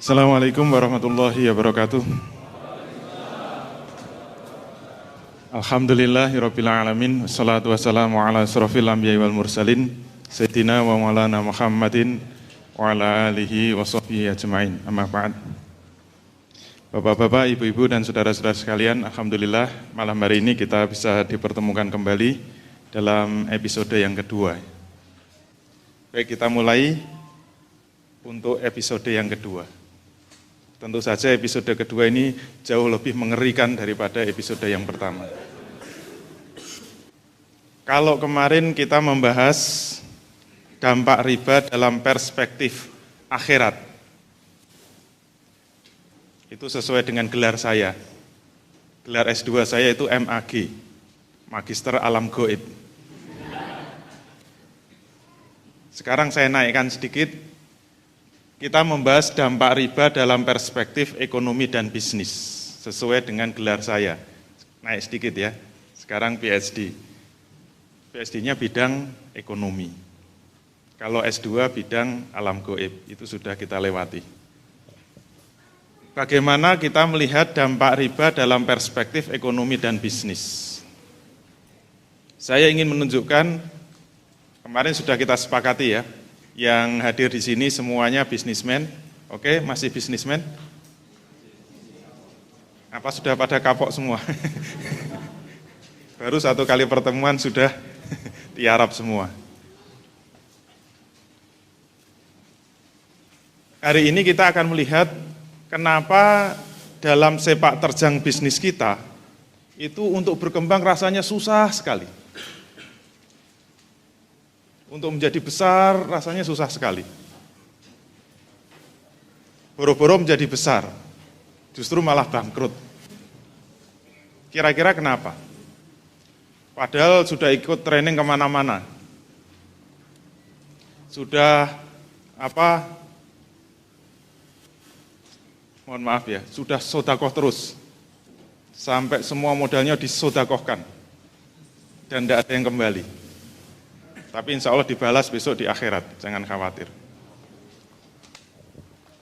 Assalamualaikum warahmatullahi wabarakatuh. Alhamdulillahirabbil alamin, wassalatu wassalamu ala asrofil anbiya'i wal mursalin, sayyidina wa maulana Muhammadin wa ala alihi wa sahbihi ajma'in. Amma ba'd. Bapak-bapak, ibu-ibu dan saudara-saudara sekalian, alhamdulillah malam hari ini kita bisa dipertemukan kembali dalam episode yang kedua. Baik, kita mulai untuk episode yang kedua. Tentu saja episode kedua ini jauh lebih mengerikan daripada episode yang pertama. Kalau kemarin kita membahas dampak riba dalam perspektif akhirat, itu sesuai dengan gelar saya. Gelar S2 saya itu MAG, Magister Alam Gaib. Sekarang saya naikkan sedikit. Kita membahas dampak riba dalam perspektif ekonomi dan bisnis, sesuai dengan gelar saya. Naik sedikit ya, sekarang PhD. PhD-nya bidang ekonomi. Kalau S2 bidang alam gaib, itu sudah kita lewati. Bagaimana kita melihat dampak riba dalam perspektif ekonomi dan bisnis? Saya ingin menunjukkan, kemarin sudah kita sepakati ya, yang hadir di sini semuanya bisnismen. Oke, masih bisnismen? Apa sudah pada kapok semua? Baru satu kali pertemuan sudah tiarap semua. Hari ini kita akan melihat kenapa dalam sepak terjang bisnis kita itu untuk berkembang rasanya susah sekali. Untuk menjadi besar rasanya susah sekali. Boro-boro menjadi besar, justru malah bangkrut. Kira-kira kenapa? Padahal sudah ikut training kemana-mana. Sudah mohon maaf ya, sudah sodakoh terus. Sampai semua modalnya disodakohkan. Dan tidak ada yang kembali. Tapi insya Allah dibalas besok di akhirat, jangan khawatir.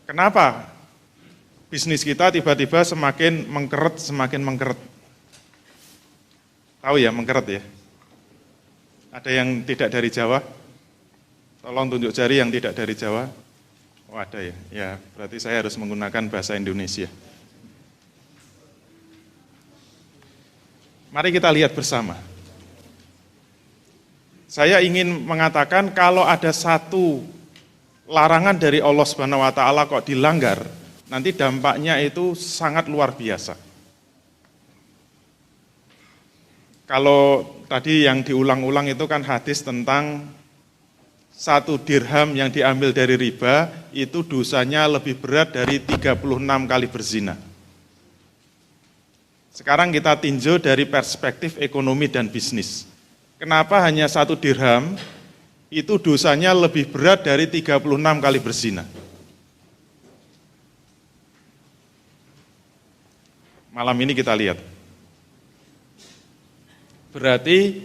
Kenapa bisnis kita tiba-tiba semakin mengkeret? Tahu ya, mengkeret ya? Ada yang tidak dari Jawa? Tolong tunjuk jari yang tidak dari Jawa. Oh ada ya? Ya, berarti saya harus menggunakan bahasa Indonesia. Mari kita lihat bersama. Saya ingin mengatakan kalau ada satu larangan dari Allah Subhanahu wa taala kok dilanggar, nanti dampaknya itu sangat luar biasa. Kalau tadi yang diulang-ulang itu kan hadis tentang 1 dirham yang diambil dari riba, itu dosanya lebih berat dari 36 kali berzina. Sekarang kita tinjau dari perspektif ekonomi dan bisnis. Kenapa hanya 1 dirham, itu dosanya lebih berat dari 36 kali berzina. Malam ini kita lihat. Berarti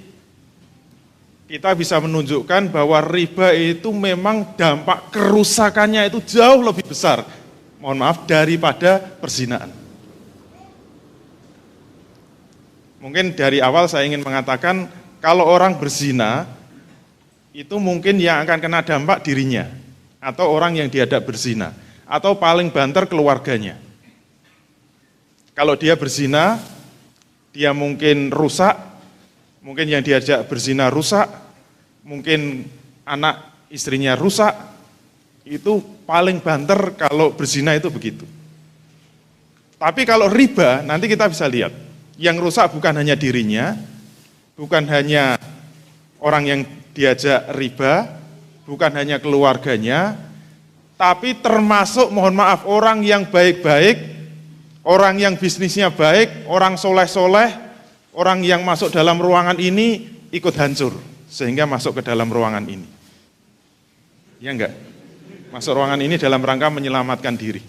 kita bisa menunjukkan bahwa riba itu memang dampak kerusakannya itu jauh lebih besar, mohon maaf, daripada perzinaan. Mungkin dari awal saya ingin mengatakan, kalau orang berzina, itu mungkin yang akan kena dampak dirinya, atau orang yang dihadap berzina, atau paling banter keluarganya. Kalau dia berzina, dia mungkin rusak, mungkin yang diajak berzina rusak, mungkin anak istrinya rusak, itu paling banter kalau berzina itu begitu. Tapi kalau riba, nanti kita bisa lihat, yang rusak bukan hanya dirinya, bukan hanya orang yang diajak riba, bukan hanya keluarganya, tapi termasuk, mohon maaf, orang yang baik-baik, orang yang bisnisnya baik, orang soleh-soleh, orang yang masuk dalam ruangan ini ikut hancur, sehingga masuk ke dalam ruangan ini. Ya enggak? Masuk ruangan ini dalam rangka menyelamatkan diri.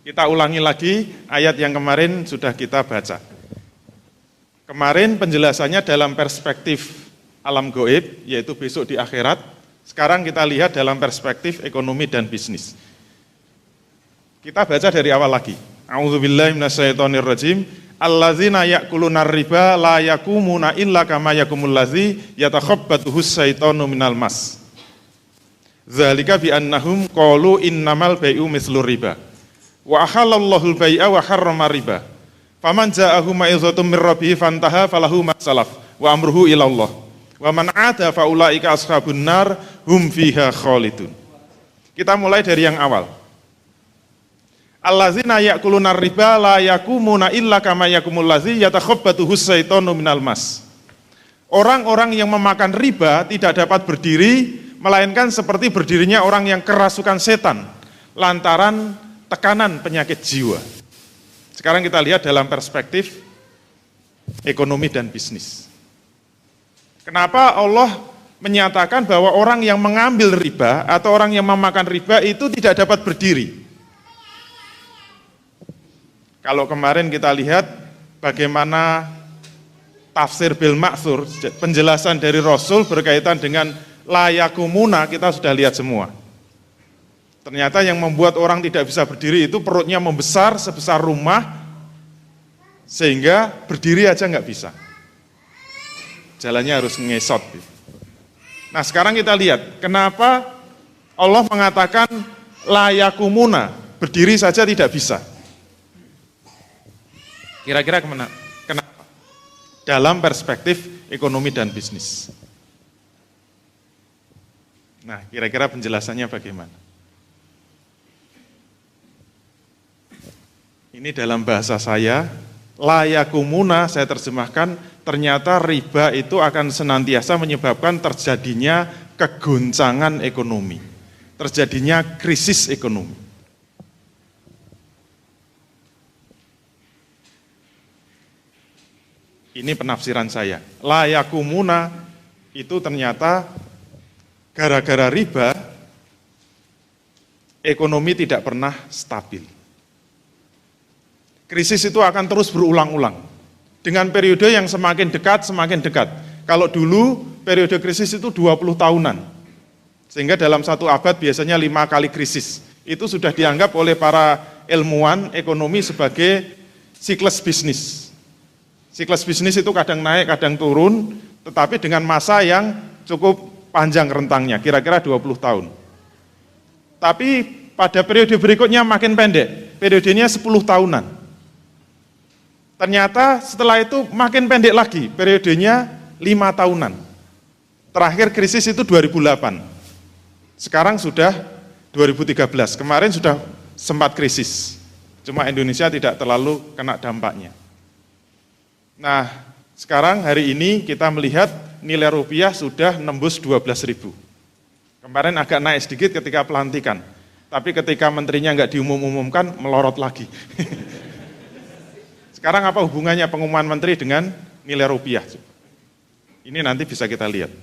Kita ulangi lagi ayat yang kemarin sudah kita baca. Kemarin penjelasannya dalam perspektif alam gaib, yaitu besok di akhirat, Sekarang kita lihat dalam perspektif ekonomi dan bisnis. Kita baca dari awal lagi. A'udzubillahi minasyaitonirrajim. Allazina ya'kuluna riba la yakumuna illa kama yakumul ladzi yatakhabbathu syaitanu minal mas. Dzalika bi annahum qalu innamal bai'u mislur riba. Wa ahallallahu al-bai'a wa harrama riba. Faman ja'ahu mau'izatun mir rabbih fantaha falahu ma salaf wa amruhu ila Allah. Wa man 'ada fa ulaika ashabun nar hum fiha khalidun. Kita mulai dari yang awal. Allazina ya'kuluna riba la yakumuna illa kama yakumul ladzi yatakhabbathu syaitanu minal mas. Orang-orang yang memakan riba tidak dapat berdiri melainkan seperti berdirinya orang yang kerasukan setan lantaran tekanan penyakit jiwa. Sekarang kita lihat dalam perspektif ekonomi dan bisnis. Kenapa Allah menyatakan bahwa orang yang mengambil riba atau orang yang memakan riba itu tidak dapat berdiri? Kalau kemarin kita lihat bagaimana tafsir bil ma'thur, penjelasan dari Rasul berkaitan dengan layakumuna, kita sudah lihat semua. Ternyata yang membuat orang tidak bisa berdiri itu perutnya membesar sebesar rumah, sehingga berdiri aja nggak bisa. Jalannya harus ngesot. Nah sekarang kita lihat, kenapa Allah mengatakan layakumuna, berdiri saja tidak bisa. Kira-kira kenapa? Dalam perspektif ekonomi dan bisnis. Nah, kira-kira penjelasannya bagaimana? Ini dalam bahasa saya, layakumuna saya terjemahkan, ternyata riba itu akan senantiasa menyebabkan terjadinya kegoncangan ekonomi, terjadinya krisis ekonomi. Ini penafsiran saya. Layakumuna itu ternyata gara-gara riba, ekonomi tidak pernah stabil. Krisis itu akan terus berulang-ulang. Dengan periode yang semakin dekat, semakin dekat. Kalau dulu periode krisis itu 20 tahunan. Sehingga dalam satu abad biasanya 5 kali krisis. Itu sudah dianggap oleh para ilmuwan ekonomi sebagai siklus bisnis. Siklus bisnis itu kadang naik, kadang turun, tetapi dengan masa yang cukup panjang rentangnya, kira-kira 20 tahun. Tapi pada periode berikutnya makin pendek, periodenya 10 tahunan. Ternyata setelah itu makin pendek lagi, periodenya 5 tahunan. Terakhir krisis itu 2008. Sekarang sudah 2013, kemarin sudah sempat krisis. Cuma Indonesia tidak terlalu kena dampaknya. Nah, sekarang hari ini kita melihat nilai rupiah sudah nembus 12.000. Kemarin agak naik sedikit ketika pelantikan, tapi ketika menterinya nggak diumumkan, melorot lagi. Sekarang apa hubungannya pengumuman menteri dengan nilai rupiah? Ini nanti bisa kita lihat.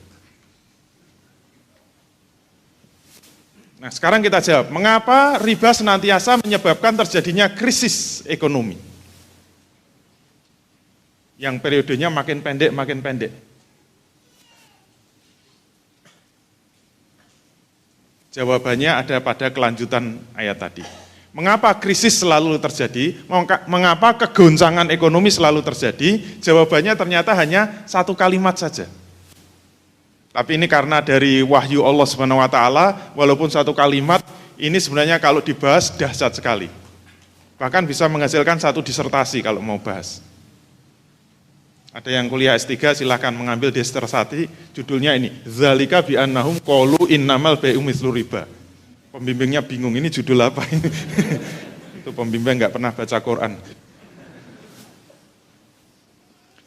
Nah, sekarang kita jawab, mengapa riba senantiasa menyebabkan terjadinya krisis ekonomi? Yang periodenya makin pendek, makin pendek. Jawabannya ada pada kelanjutan ayat tadi. Mengapa krisis selalu terjadi? Mengapa kegoncangan ekonomi selalu terjadi? Jawabannya ternyata hanya satu kalimat saja. Tapi ini karena dari wahyu Allah SWT, walaupun satu kalimat, ini sebenarnya kalau dibahas dahsyat sekali. Bahkan bisa menghasilkan satu disertasi kalau mau bahas. Ada yang kuliah S3 silahkan mengambil disertasi, judulnya ini, Zalika bi annahum qalu innamal bai'u mislu riba. Pembimbingnya bingung, ini judul apa ini? Itu pembimbing nggak pernah baca Quran.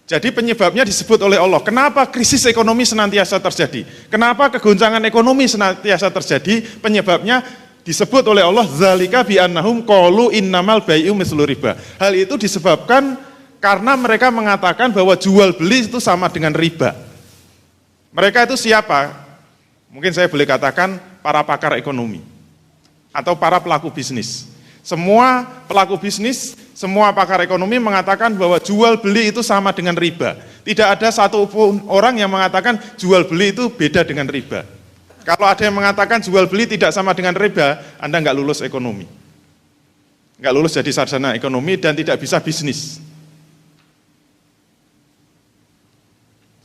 Jadi penyebabnya disebut oleh Allah. Kenapa krisis ekonomi senantiasa terjadi? Kenapa kegoncangan ekonomi senantiasa terjadi? Penyebabnya disebut oleh Allah, Zalika bi annahum qalu innamal bai'u mislu riba. Hal itu disebabkan karena mereka mengatakan bahwa jual beli itu sama dengan riba. Mereka itu siapa? Mungkin saya boleh katakan para pakar ekonomi atau para pelaku bisnis. Semua pelaku bisnis, semua pakar ekonomi mengatakan bahwa jual beli itu sama dengan riba. Tidak ada satupun orang yang mengatakan jual beli itu beda dengan riba. Kalau ada yang mengatakan jual beli tidak sama dengan riba, Anda nggak lulus ekonomi. Nggak lulus jadi sarjana ekonomi dan tidak bisa bisnis.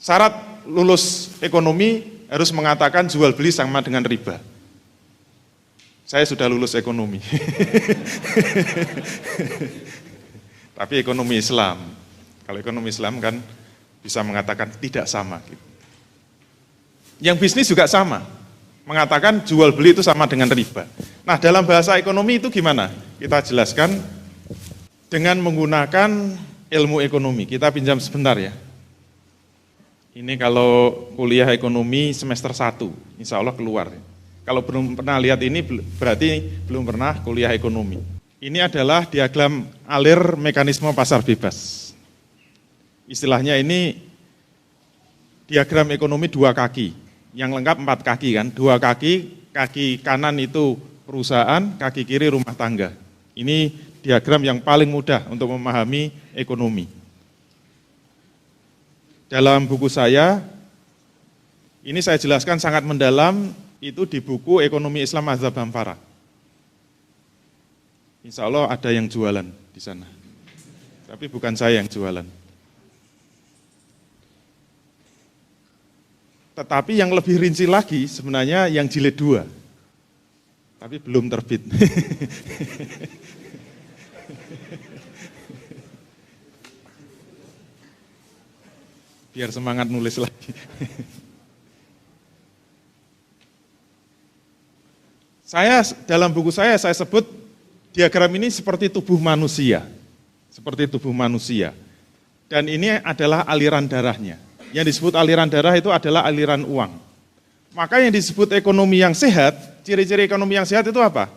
Syarat lulus ekonomi harus mengatakan jual beli sama dengan riba. Saya sudah lulus ekonomi. Tapi ekonomi Islam. Kalau ekonomi Islam kan bisa mengatakan tidak sama. Yang bisnis juga sama. Mengatakan jual beli itu sama dengan riba. Nah, dalam bahasa ekonomi itu gimana? Kita jelaskan dengan menggunakan ilmu ekonomi. Kita pinjam sebentar ya. Ini kalau kuliah ekonomi semester 1, insya Allah keluar. Kalau belum pernah lihat ini berarti belum pernah kuliah ekonomi. Ini adalah diagram alir mekanisme pasar bebas. Istilahnya ini diagram ekonomi 2 kaki, yang lengkap 4 kaki kan, 2 kaki, kaki kanan itu perusahaan, kaki kiri rumah tangga. Ini diagram yang paling mudah untuk memahami ekonomi. Dalam buku saya, ini saya jelaskan sangat mendalam, itu di buku Ekonomi Islam Mazhab Hamfara. Insya Allah ada yang jualan di sana, tapi bukan saya yang jualan. Tetapi yang lebih rinci lagi sebenarnya yang jilid 2, tapi belum terbit. Biar semangat nulis lagi. Dalam buku saya sebut diagram ini seperti tubuh manusia. Seperti tubuh manusia. Dan ini adalah aliran darahnya. Yang disebut aliran darah itu adalah aliran uang. Maka yang disebut ekonomi yang sehat, ciri-ciri ekonomi yang sehat itu apa?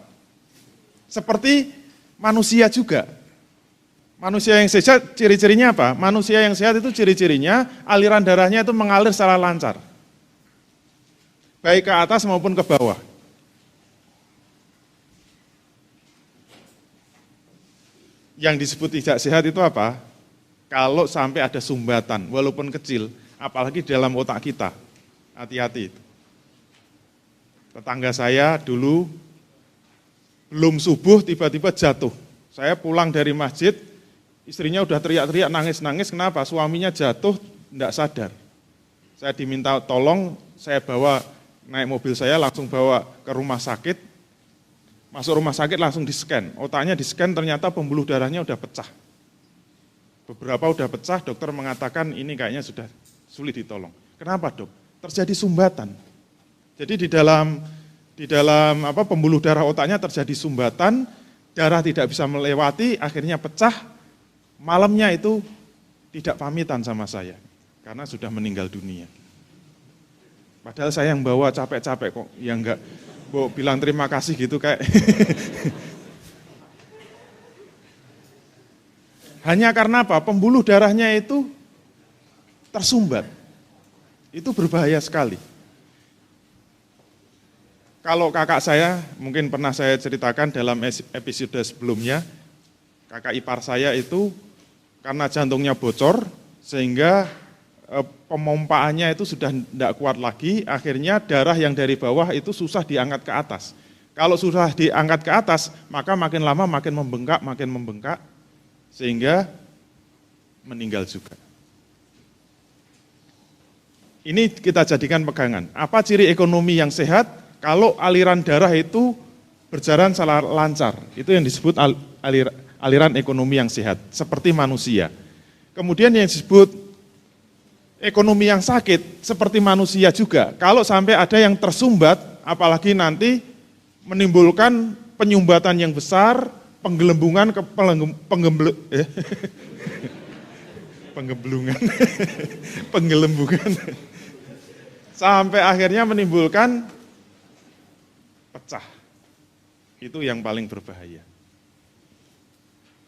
Seperti manusia juga. Manusia yang sehat ciri-cirinya apa? Manusia yang sehat itu ciri-cirinya aliran darahnya itu mengalir secara lancar. Baik ke atas maupun ke bawah. Yang disebut tidak sehat itu apa? Kalau sampai ada sumbatan, walaupun kecil, apalagi dalam otak kita. Hati-hati. Tetangga saya dulu belum subuh tiba-tiba jatuh. Saya pulang dari masjid, istrinya udah teriak-teriak, nangis-nangis, kenapa? Suaminya jatuh, tidak sadar. Saya diminta tolong, saya bawa, naik mobil saya langsung bawa ke rumah sakit. Masuk rumah sakit langsung di-scan. Otaknya di-scan ternyata pembuluh darahnya udah pecah. Beberapa udah pecah, dokter mengatakan ini kayaknya sudah sulit ditolong. Kenapa dok? Terjadi sumbatan. Jadi di dalam pembuluh darah otaknya terjadi sumbatan, darah tidak bisa melewati, akhirnya pecah. Malamnya itu tidak pamitan sama saya, karena sudah meninggal dunia. Padahal saya yang bawa capek-capek kok, yang enggak bilang terima kasih gitu kayak. Hanya karena apa? Pembuluh darahnya itu tersumbat. Itu berbahaya sekali. Kalau kakak saya, mungkin pernah saya ceritakan dalam episode sebelumnya, kakak ipar saya itu karena jantungnya bocor, sehingga pemompaannya itu sudah tidak kuat lagi, akhirnya darah yang dari bawah itu susah diangkat ke atas. Kalau susah diangkat ke atas, maka makin lama makin membengkak, sehingga meninggal juga. Ini kita jadikan pegangan. Apa ciri ekonomi yang sehat? Kalau aliran darah itu berjalan secara lancar, itu yang disebut aliran ekonomi yang sehat, seperti manusia. Kemudian yang disebut ekonomi yang sakit, seperti manusia juga. Kalau sampai ada yang tersumbat, apalagi nanti menimbulkan penyumbatan yang besar, penggelembungan, penggelembungan, sampai akhirnya menimbulkan pecah. Itu yang paling berbahaya.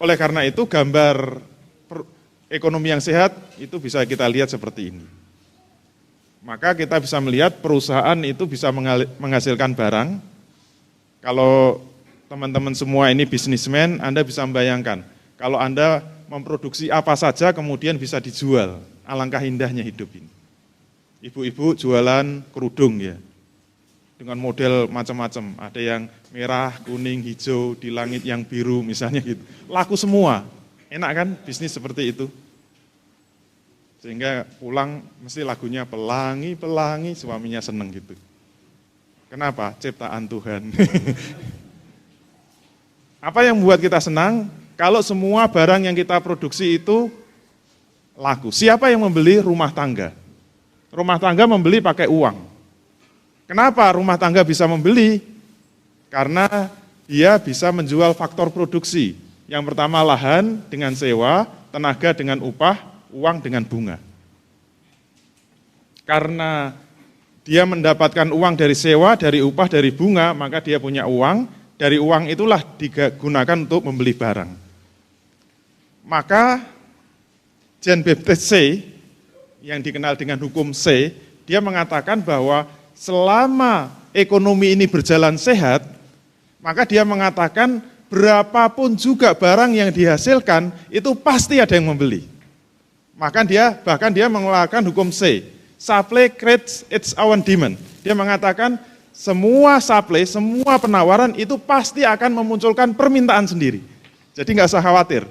Oleh karena itu gambar ekonomi yang sehat itu bisa kita lihat seperti ini. Maka kita bisa melihat perusahaan itu bisa menghasilkan barang. Kalau teman-teman semua ini bisnismen, Anda bisa membayangkan. Kalau Anda memproduksi apa saja kemudian bisa dijual. Alangkah indahnya hidup ini. Ibu-ibu jualan kerudung ya. dengan model macam-macam. Ada yang merah, kuning, hijau, di langit yang biru misalnya gitu. Laku semua. Enak kan bisnis seperti itu? Sehingga pulang mesti lagunya pelangi-pelangi, suaminya seneng gitu. Kenapa? Ciptaan Tuhan. Apa yang membuat kita senang? Kalau semua barang yang kita produksi itu laku. Siapa yang membeli? Rumah tangga. Rumah tangga membeli pakai uang. Kenapa rumah tangga bisa membeli? Karena dia bisa menjual faktor produksi. Yang pertama lahan dengan sewa, tenaga dengan upah, uang dengan bunga. Karena dia mendapatkan uang dari sewa, dari upah, dari bunga, maka dia punya uang. Dari uang itulah digunakan untuk membeli barang. Maka Jean Baptiste Say, yang dikenal dengan hukum C, dia mengatakan bahwa selama ekonomi ini berjalan sehat, maka dia mengatakan berapapun juga barang yang dihasilkan, itu pasti ada yang membeli. Bahkan dia mengeluarkan hukum C, supply creates its own demand. Dia mengatakan semua supply, semua penawaran itu pasti akan memunculkan permintaan sendiri. Jadi nggak usah khawatir.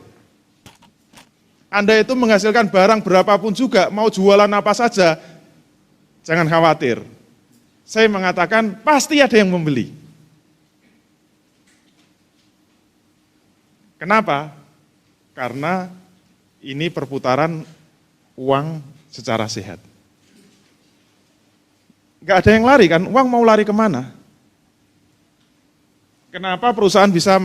Anda itu menghasilkan barang berapapun juga, mau jualan apa saja, jangan khawatir. Saya mengatakan pasti ada yang membeli. Kenapa? Karena ini perputaran uang secara sehat. Gak ada yang lari kan, uang mau lari kemana? Kenapa perusahaan bisa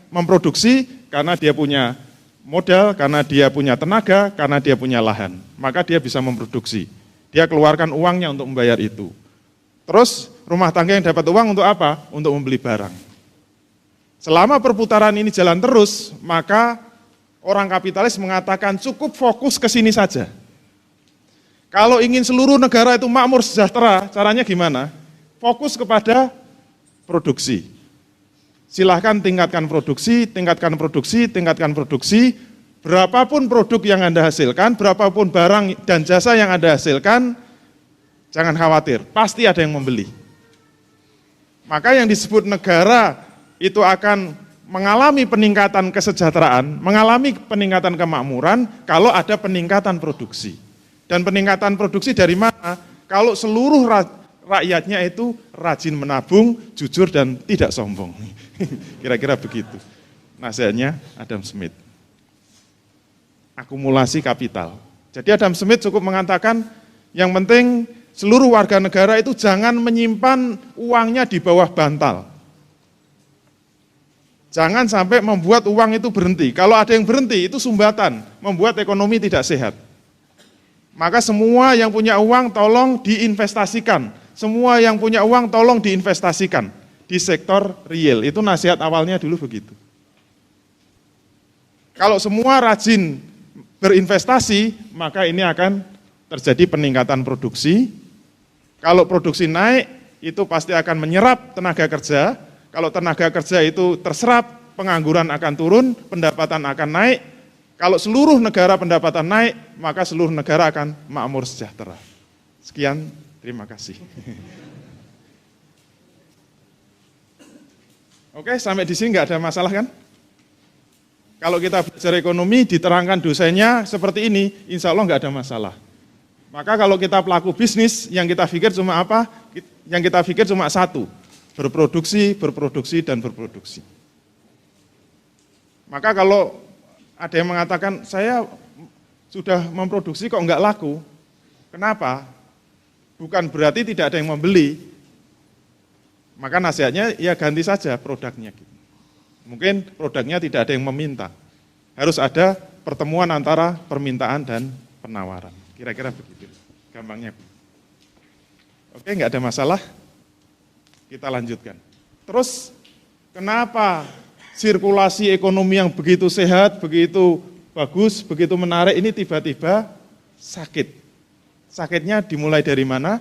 memproduksi? Karena dia punya modal, karena dia punya tenaga, karena dia punya lahan. Maka dia bisa memproduksi. Dia keluarkan uangnya untuk membayar itu. Terus rumah tangga yang dapat uang untuk apa? Untuk membeli barang. Selama perputaran ini jalan terus, maka orang kapitalis mengatakan cukup fokus ke sini saja. Kalau ingin seluruh negara itu makmur sejahtera, caranya gimana? Fokus kepada produksi. Silahkan tingkatkan produksi, tingkatkan produksi, tingkatkan produksi. Berapapun produk yang Anda hasilkan, berapapun barang dan jasa yang Anda hasilkan, jangan khawatir, pasti ada yang membeli. Maka yang disebut negara itu akan mengalami peningkatan kesejahteraan, mengalami peningkatan kemakmuran kalau ada peningkatan produksi. Dan peningkatan produksi dari mana? Kalau seluruh rakyatnya itu rajin menabung, jujur dan tidak sombong. Kira-kira begitu. Nasihatnya Adam Smith. Akumulasi kapital. Jadi Adam Smith cukup mengatakan yang penting seluruh warga negara itu jangan menyimpan uangnya di bawah bantal. Jangan sampai membuat uang itu berhenti. Kalau ada yang berhenti itu sumbatan, membuat ekonomi tidak sehat. Maka semua yang punya uang tolong diinvestasikan. Semua yang punya uang tolong diinvestasikan di sektor real. Itu nasihat awalnya dulu begitu. Kalau semua rajin berinvestasi, maka ini akan terjadi peningkatan produksi. Kalau produksi naik, itu pasti akan menyerap tenaga kerja. Kalau tenaga kerja itu terserap, pengangguran akan turun, pendapatan akan naik. Kalau seluruh negara pendapatan naik, maka seluruh negara akan makmur sejahtera. Sekian, terima kasih. Oke, sampai di sini nggak ada masalah kan? Kalau kita belajar ekonomi, diterangkan dosennya seperti ini, insya Allah nggak ada masalah. Maka kalau kita pelaku bisnis, yang kita pikir cuma apa? Yang kita pikir cuma satu, berproduksi, berproduksi, dan berproduksi. Maka kalau ada yang mengatakan, saya sudah memproduksi kok nggak laku. Kenapa? Bukan berarti tidak ada yang membeli. Maka nasihatnya, ya ganti saja produknya. Mungkin produknya tidak ada yang meminta. Harus ada pertemuan antara permintaan dan penawaran. Kira-kira begitu, gampangnya. Oke, nggak ada masalah. Kita lanjutkan. Terus, kenapa sirkulasi ekonomi yang begitu sehat, begitu bagus, begitu menarik, ini tiba-tiba sakit? Sakitnya dimulai dari mana?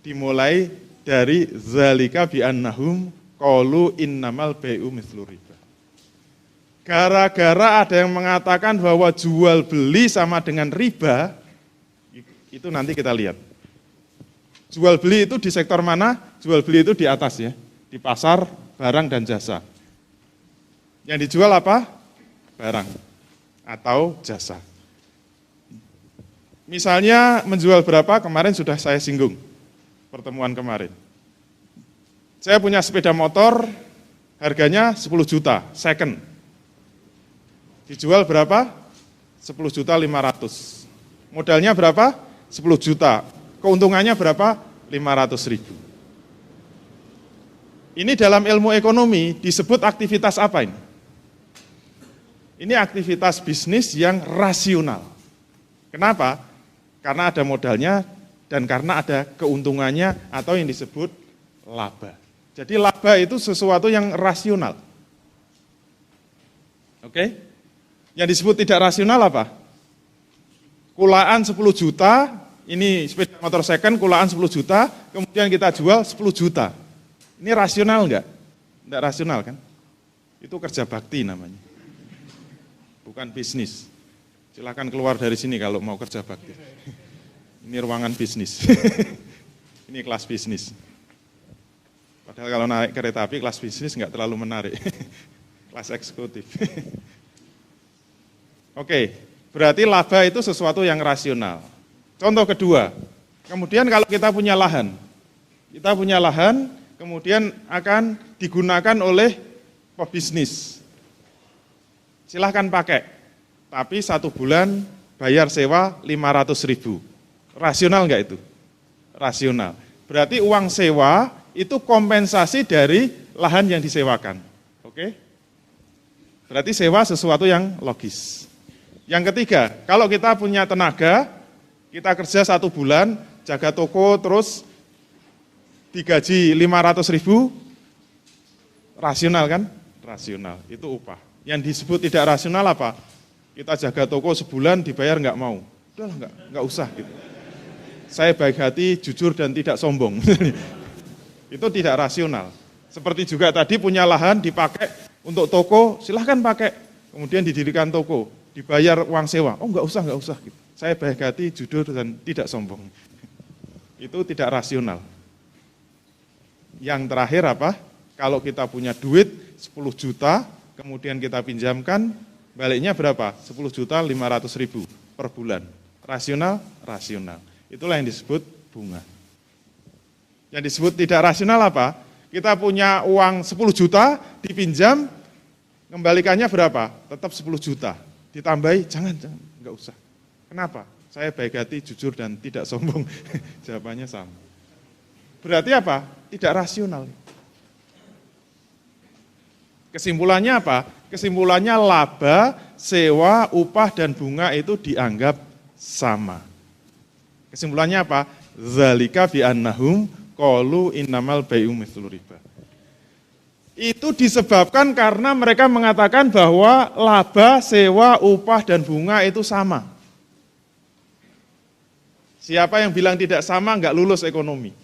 Dimulai dari zalika bi'annahum qalu innamal bai'u mithlu riba. Gara-gara ada yang mengatakan bahwa jual beli sama dengan riba, itu nanti kita lihat. Jual beli itu di sektor mana? Jual beli itu di atas ya, di pasar, barang dan jasa. Yang dijual apa? Barang atau jasa. Misalnya menjual berapa, kemarin sudah saya singgung, pertemuan kemarin. Saya punya sepeda motor, harganya 10 juta, second. Dijual berapa? 10.500.000. Modalnya berapa? 10 juta. Keuntungannya berapa? 500.000. Ini dalam ilmu ekonomi disebut aktivitas apa ini? Ini aktivitas bisnis yang rasional. Kenapa? Karena ada modalnya dan karena ada keuntungannya atau yang disebut laba. Jadi laba itu sesuatu yang rasional. Oke? Yang disebut tidak rasional apa? Kulaan 10 juta, ini sepeda motor second kulaan 10 juta, kemudian kita jual 10 juta. Ini rasional enggak? Enggak rasional kan? Itu kerja bakti namanya. Bukan bisnis. Silakan keluar dari sini kalau mau kerja bakti. Ini ruangan bisnis. Ini kelas bisnis. Padahal kalau naik kereta api kelas bisnis enggak terlalu menarik. Kelas eksekutif. Oke, berarti laba itu sesuatu yang rasional. Contoh kedua, kemudian kalau kita punya lahan, kemudian akan digunakan oleh pebisnis. Silahkan pakai, tapi 1 bulan bayar sewa 500.000. Rasional enggak itu? Rasional. Berarti uang sewa itu kompensasi dari lahan yang disewakan. Oke? Berarti sewa sesuatu yang logis. Yang ketiga, kalau kita punya tenaga, kita kerja 1 bulan, jaga toko, terus digaji 500.000, rasional kan? Rasional, itu upah. Yang disebut tidak rasional apa? Kita jaga toko sebulan, dibayar nggak mau. Udahlah, nggak usah gitu. Saya baik hati, jujur dan tidak sombong. Itu tidak rasional. Seperti juga tadi punya lahan dipakai untuk toko, silahkan pakai. Kemudian didirikan toko, dibayar uang sewa. Oh nggak usah. Gitu. Saya baik hati, jujur dan tidak sombong. Itu tidak rasional. Yang terakhir apa? Kalau kita punya duit 10 juta, kemudian kita pinjamkan, baliknya berapa? 10.500.000 per bulan. Rasional? Rasional. Itulah yang disebut bunga. Yang disebut tidak rasional apa? Kita punya uang 10 juta, dipinjam, kembalikannya berapa? Tetap 10 juta. Ditambahi, jangan, enggak usah. Kenapa? Saya baik hati, jujur dan tidak sombong. Jawabannya sama. Berarti apa? Tidak rasional. Kesimpulannya apa? Kesimpulannya laba, sewa, upah, dan bunga itu dianggap sama. Kesimpulannya apa? Zalika bi annahum qalu innamal bai'u mithlu riba. Itu disebabkan karena mereka mengatakan bahwa laba, sewa, upah, dan bunga itu sama. Siapa yang bilang tidak sama enggak lulus ekonomi.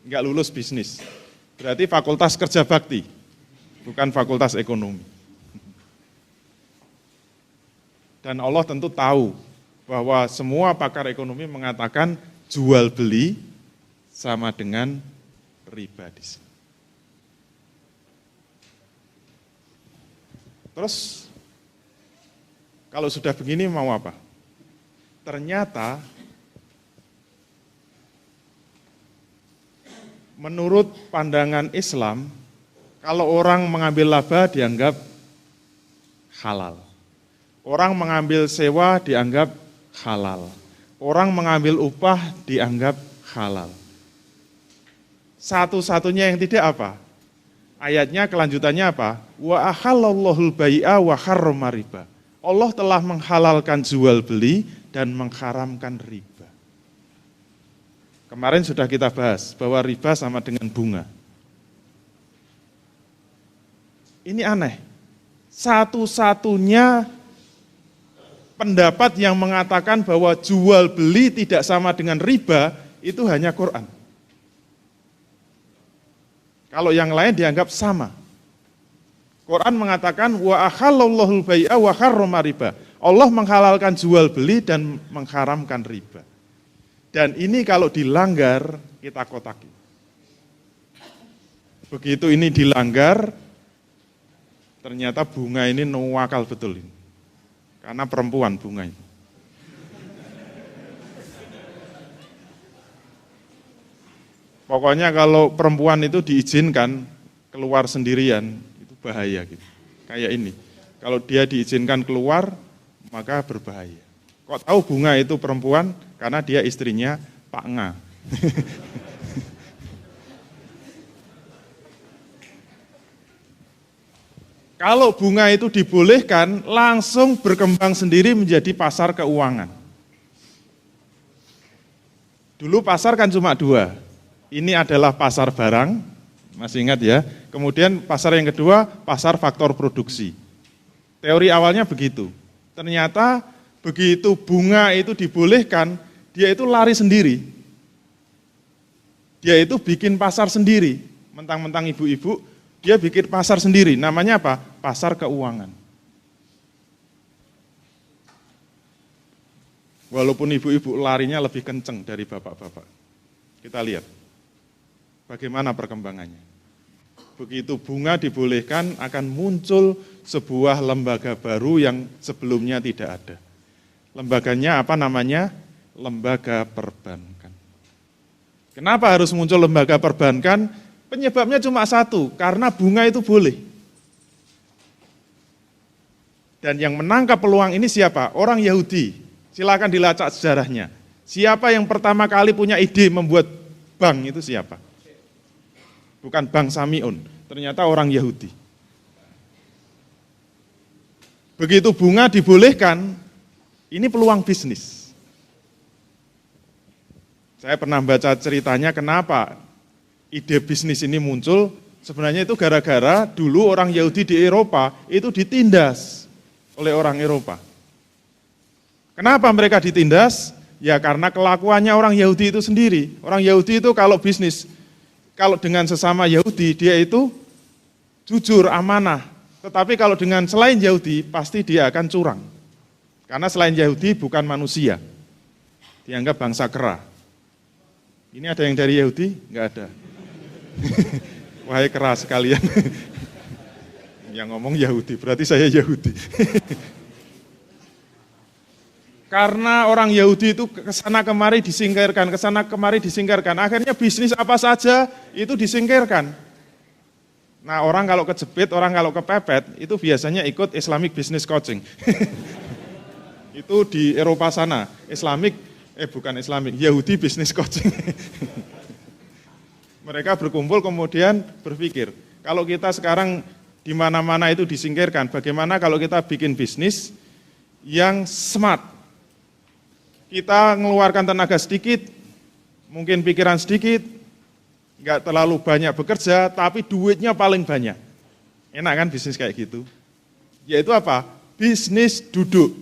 Enggak lulus bisnis. Berarti fakultas kerja bakti, bukan fakultas ekonomi. Dan Allah tentu tahu bahwa semua pakar ekonomi mengatakan jual beli sama dengan riba di sini. Terus kalau sudah begini mau apa? Ternyata menurut pandangan Islam, kalau orang mengambil laba dianggap halal. Orang mengambil sewa dianggap halal. Orang mengambil upah dianggap halal. Satu-satunya yang tidak apa? Ayatnya kelanjutannya apa? Wa ahallallahul bai'a wa harrama riba. Allah telah menghalalkan jual beli dan mengharamkan riba. Kemarin sudah kita bahas bahwa riba sama dengan bunga. Ini aneh. Satu-satunya pendapat yang mengatakan bahwa jual beli tidak sama dengan riba itu hanya Quran. Kalau yang lain dianggap sama. Quran mengatakan wa ahallallahul bai'a wa harrama riba. Allah menghalalkan jual beli dan mengharamkan riba. Dan ini kalau dilanggar, kita kotaki. Begitu ini dilanggar, ternyata bunga ini nuwakal betul ini. Karena perempuan bunga ini. Pokoknya kalau perempuan itu diizinkan keluar sendirian, itu bahaya gitu. Kayak ini, kalau dia diizinkan keluar, maka berbahaya. Kok tahu bunga itu perempuan? Karena dia istrinya Pak Nga. Kalau bunga itu dibolehkan, langsung berkembang sendiri menjadi pasar keuangan. Dulu pasar kan cuma dua. Ini adalah pasar barang, masih ingat ya. Kemudian pasar yang kedua, pasar faktor produksi. Teori awalnya begitu. Ternyata begitu bunga itu dibolehkan, dia itu lari sendiri. Dia itu bikin pasar sendiri. Mentang-mentang ibu-ibu, dia bikin pasar sendiri. Namanya apa? Pasar keuangan. Walaupun ibu-ibu larinya lebih kenceng dari bapak-bapak. Kita lihat bagaimana perkembangannya. Begitu bunga dibolehkan, akan muncul sebuah lembaga baru yang sebelumnya tidak ada. Lembaganya apa namanya? Lembaga perbankan. Kenapa harus muncul lembaga perbankan? Penyebabnya cuma satu, karena bunga itu boleh. Dan yang menangkap peluang ini siapa? Orang Yahudi. Silakan dilacak sejarahnya. Siapa yang pertama kali punya ide membuat bank itu siapa? Bukan Bank Samiun, ternyata orang Yahudi. Begitu bunga dibolehkan, ini peluang bisnis. Saya pernah baca ceritanya kenapa ide bisnis ini muncul. Sebenarnya itu gara-gara dulu orang Yahudi di Eropa itu ditindas oleh orang Eropa. Kenapa mereka ditindas? Ya karena kelakuannya orang Yahudi itu sendiri. Orang Yahudi itu kalau bisnis, kalau dengan sesama Yahudi, dia itu jujur, amanah. Tetapi kalau dengan selain Yahudi, pasti dia akan curang. Karena selain Yahudi bukan manusia. Dianggap bangsa kera. Ini ada yang dari Yahudi? Enggak ada. Wahai kera sekalian. Yang ngomong Yahudi, berarti saya Yahudi. Karena orang Yahudi itu kesana kemari disingkirkan, kesana kemari disingkirkan. Akhirnya bisnis apa saja itu disingkirkan. Nah orang kalau kejepit, orang kalau kepepet, itu biasanya ikut Islamic Business Coaching. Itu di Eropa sana, Yahudi Business Coaching. Mereka berkumpul kemudian berpikir, kalau kita sekarang di mana-mana itu disingkirkan, bagaimana kalau kita bikin bisnis yang smart? Kita mengeluarkan tenaga sedikit, mungkin pikiran sedikit, nggak terlalu banyak bekerja, tapi duitnya paling banyak. Enak kan bisnis kayak gitu? Yaitu apa? Bisnis duduk.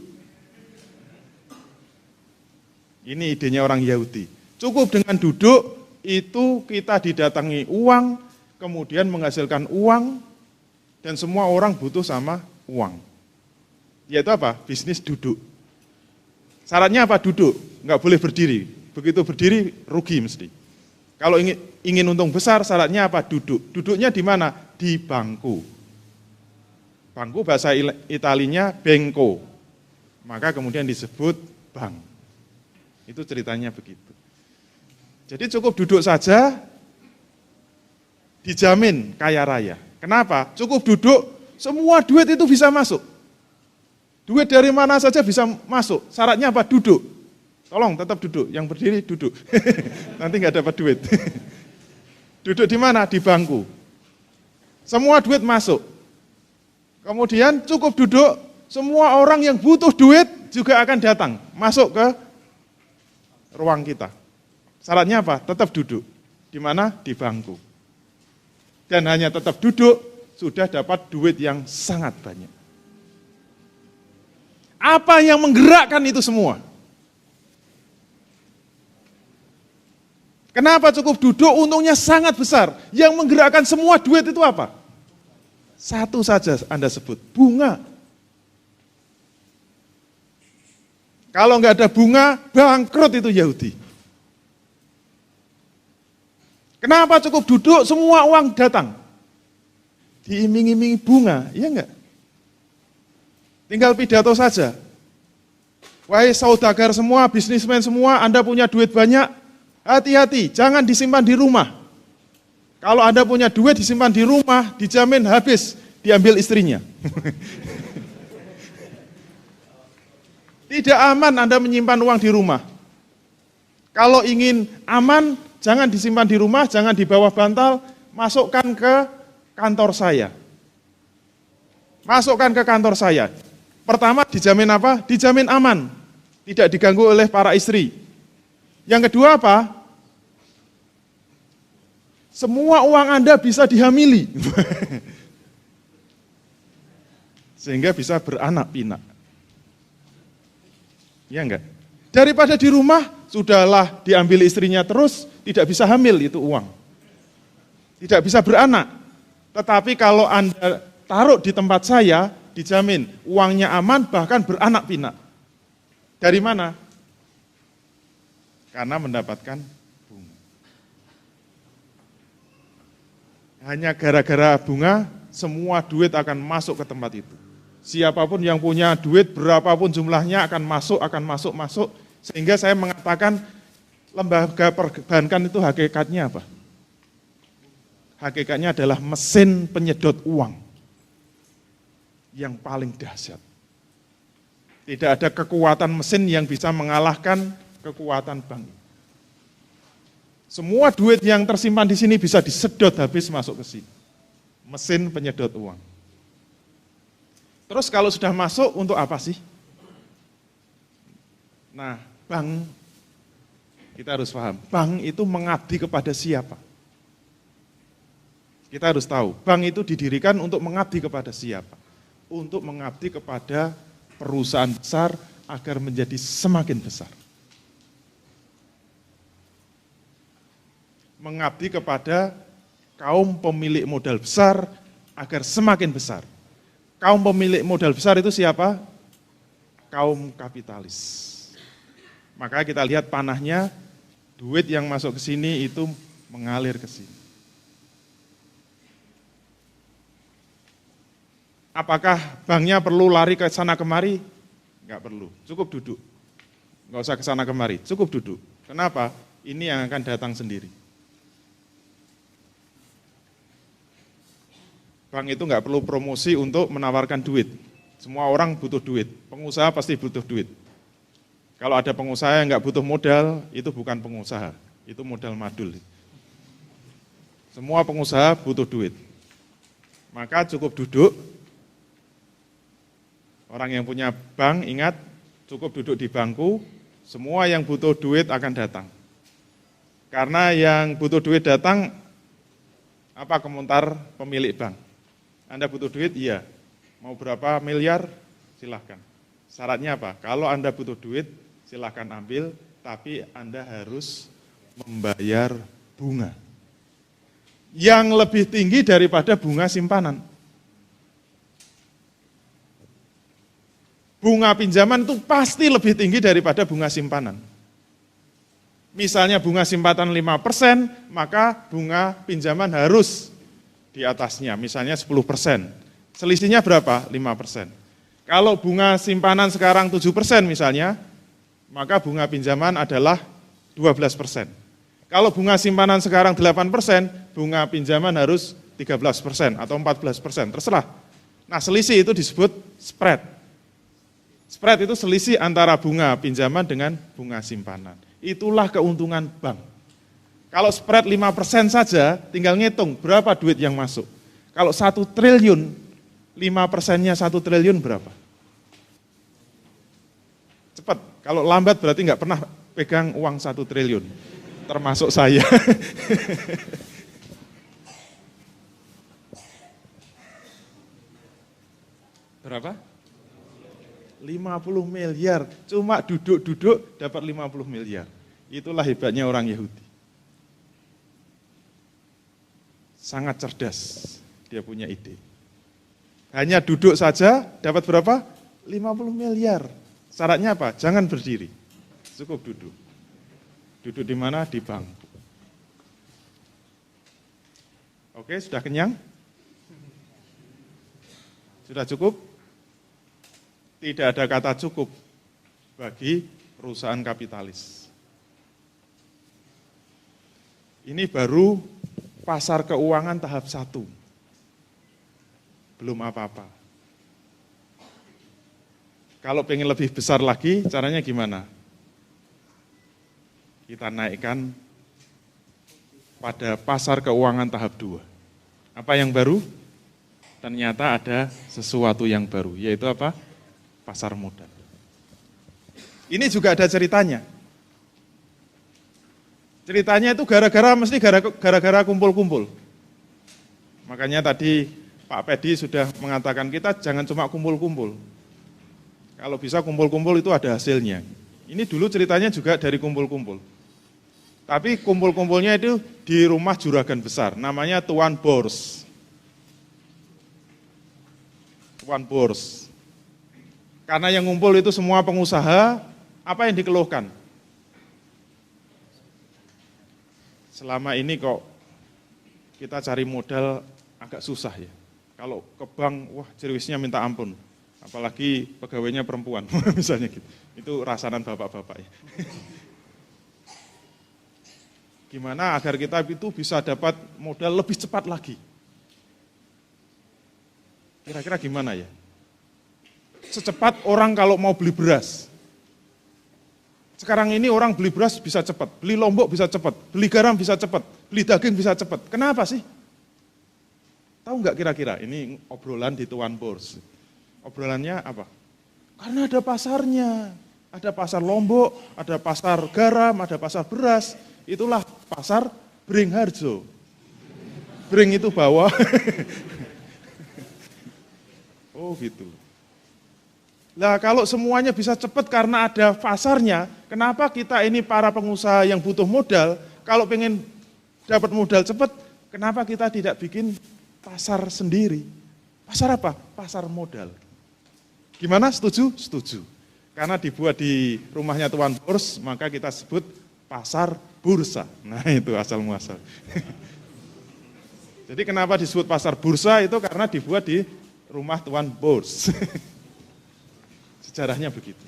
Ini idenya orang Yahudi. Cukup dengan duduk, itu kita didatangi uang, kemudian menghasilkan uang, dan semua orang butuh sama uang. Yaitu apa? Bisnis duduk. Syaratnya apa? Duduk, nggak boleh berdiri. Begitu berdiri, rugi mesti. Kalau ingin untung besar, syaratnya apa? Duduk. Duduknya di mana? Di bangku. Bangku bahasa Italinya bengko. Maka kemudian disebut bank. Itu ceritanya begitu. Jadi cukup duduk saja, dijamin kaya raya. Kenapa? Cukup duduk, semua duit itu bisa masuk. Duit dari mana saja bisa masuk. Syaratnya apa? Duduk. Tolong tetap duduk. Yang berdiri duduk. Nanti nggak dapat duit. Duduk di mana? Di bangku. Semua duit masuk. Kemudian cukup duduk, semua orang yang butuh duit juga akan datang. Masuk ke ruang kita. Syaratnya apa? Tetap duduk. Di mana? Di bangku. Dan hanya tetap duduk, sudah dapat duit yang sangat banyak. Apa yang menggerakkan itu semua? Kenapa cukup duduk untungnya sangat besar? Yang menggerakkan semua duit itu apa? Satu saja Anda sebut, bunga. Kalau nggak ada bunga, bangkrut itu Yahudi. Kenapa cukup duduk semua uang datang? Diiming-imingi bunga, iya enggak? Tinggal pidato saja. Wahai saudagar semua, bisnismen semua, Anda punya duit banyak, hati-hati, jangan disimpan di rumah. Kalau Anda punya duit disimpan di rumah, dijamin habis, diambil istrinya. Tidak aman Anda menyimpan uang di rumah. Kalau ingin aman, jangan disimpan di rumah, jangan di bawah bantal, masukkan ke kantor saya. Masukkan ke kantor saya. Pertama dijamin apa? Dijamin aman. Tidak diganggu oleh para istri. Yang kedua apa? Semua uang Anda bisa dihamili. Sehingga bisa beranak pinak. Ya enggak? Daripada di rumah, sudahlah diambil istrinya terus, tidak bisa hamil itu uang. Tidak bisa beranak. Tetapi kalau Anda taruh di tempat saya, dijamin uangnya aman, bahkan beranak pinak. Dari mana? Karena mendapatkan bunga. Hanya gara-gara bunga, semua duit akan masuk ke tempat itu. Siapapun yang punya duit, berapapun jumlahnya akan masuk. Sehingga saya mengatakan lembaga perbankan itu hakikatnya apa? Hakikatnya adalah mesin penyedot uang yang paling dahsyat. Tidak ada kekuatan mesin yang bisa mengalahkan kekuatan bank. Semua duit yang tersimpan di sini bisa disedot habis masuk ke sini. Mesin penyedot uang. Terus kalau sudah masuk untuk apa sih? Nah, bank, kita harus paham, bank itu mengabdi kepada siapa? Kita harus tahu, bank itu didirikan untuk mengabdi kepada siapa? Untuk mengabdi kepada perusahaan besar agar menjadi semakin besar. Mengabdi kepada kaum pemilik modal besar agar semakin besar. Kaum pemilik modal besar itu siapa? Kaum kapitalis. Maka kita lihat panahnya, duit yang masuk ke sini itu mengalir ke sini. Apakah banknya perlu lari ke sana kemari? Enggak perlu, cukup duduk. Enggak usah ke sana kemari, cukup duduk. Kenapa? Ini yang akan datang sendiri. Bank itu enggak perlu promosi untuk menawarkan duit. Semua orang butuh duit, pengusaha pasti butuh duit. Kalau ada pengusaha yang enggak butuh modal, itu bukan pengusaha, itu modal madul. Semua pengusaha butuh duit. Maka cukup duduk. Orang yang punya bank, ingat, cukup duduk di bangku, semua yang butuh duit akan datang. Karena yang butuh duit datang, apa komentar pemilik bank? Anda butuh duit? Iya. Mau berapa miliar? Silahkan. Syaratnya apa? Kalau Anda butuh duit, silahkan ambil, tapi Anda harus membayar bunga. Yang lebih tinggi daripada bunga simpanan. Bunga pinjaman itu pasti lebih tinggi daripada bunga simpanan. Misalnya bunga simpanan 5%, maka bunga pinjaman harus di atasnya, misalnya 10%. Selisihnya berapa? 5%. Kalau bunga simpanan sekarang 7% misalnya, maka bunga pinjaman adalah 12%. Kalau bunga simpanan sekarang 8%, bunga pinjaman harus 13% atau 14%, terserah. Nah, selisih itu disebut spread. Spread itu selisih antara bunga pinjaman dengan bunga simpanan. Itulah keuntungan bank. Kalau spread 5% saja, tinggal ngitung berapa duit yang masuk. Kalau 1 triliun, 5%-nya 1 triliun berapa? Cepat, kalau lambat berarti nggak pernah pegang uang 1 triliun. Termasuk saya. Berapa? 50 miliar, cuma duduk-duduk dapat 50 miliar. Itulah hebatnya orang Yahudi. Sangat cerdas, dia punya ide. Hanya duduk saja dapat berapa? 50 miliar. Syaratnya apa? Jangan berdiri, cukup duduk. Duduk di mana? Di bangku. Oke, sudah kenyang? Sudah cukup? Tidak ada kata cukup bagi perusahaan kapitalis. Ini baru pasar keuangan tahap 1. Belum apa-apa. Kalau pengen lebih besar lagi, caranya gimana? Kita naikkan pada pasar keuangan tahap 2. Apa yang baru? Ternyata ada sesuatu yang baru, yaitu apa? Pasar modal. Ini juga ada ceritanya. Ceritanya itu gara-gara kumpul-kumpul. Makanya tadi Pak Pedi sudah mengatakan kita jangan cuma kumpul-kumpul. Kalau bisa kumpul-kumpul itu ada hasilnya. Ini dulu ceritanya juga dari kumpul-kumpul. Tapi kumpul-kumpulnya itu di rumah juragan besar, namanya Tuan Bors. Tuan Bors. Karena yang ngumpul itu semua pengusaha, apa yang dikeluhkan? Selama ini kok kita cari modal agak susah ya. Kalau ke bank, wah cerwisnya minta ampun. Apalagi pegawainya perempuan, misalnya gitu. Itu rasanan bapak-bapak ya. Gimana agar kita itu bisa dapat modal lebih cepat lagi? Kira-kira gimana ya? Secepat orang kalau mau beli beras. Sekarang ini orang beli beras bisa cepat, beli lombok bisa cepat, beli garam bisa cepat, beli daging bisa cepat. Kenapa sih? Tahu nggak kira-kira? Ini obrolan di Tuan Bors. Obrolannya apa? Karena ada pasarnya. Ada pasar lombok, ada pasar garam, ada pasar beras. Itulah pasar Beringharjo. Bring itu bawah. Oh gitu. Nah kalau semuanya bisa cepat karena ada pasarnya, kenapa kita ini para pengusaha yang butuh modal, kalau pengen dapat modal cepat, kenapa kita tidak bikin pasar sendiri? Pasar apa? Pasar modal. Gimana? Setuju? Setuju. Karena dibuat di rumahnya Tuan Bors, maka kita sebut pasar bursa. Nah itu asal muasal. Jadi kenapa disebut pasar bursa itu karena dibuat di rumah Tuan Bors. Sejarahnya begitu.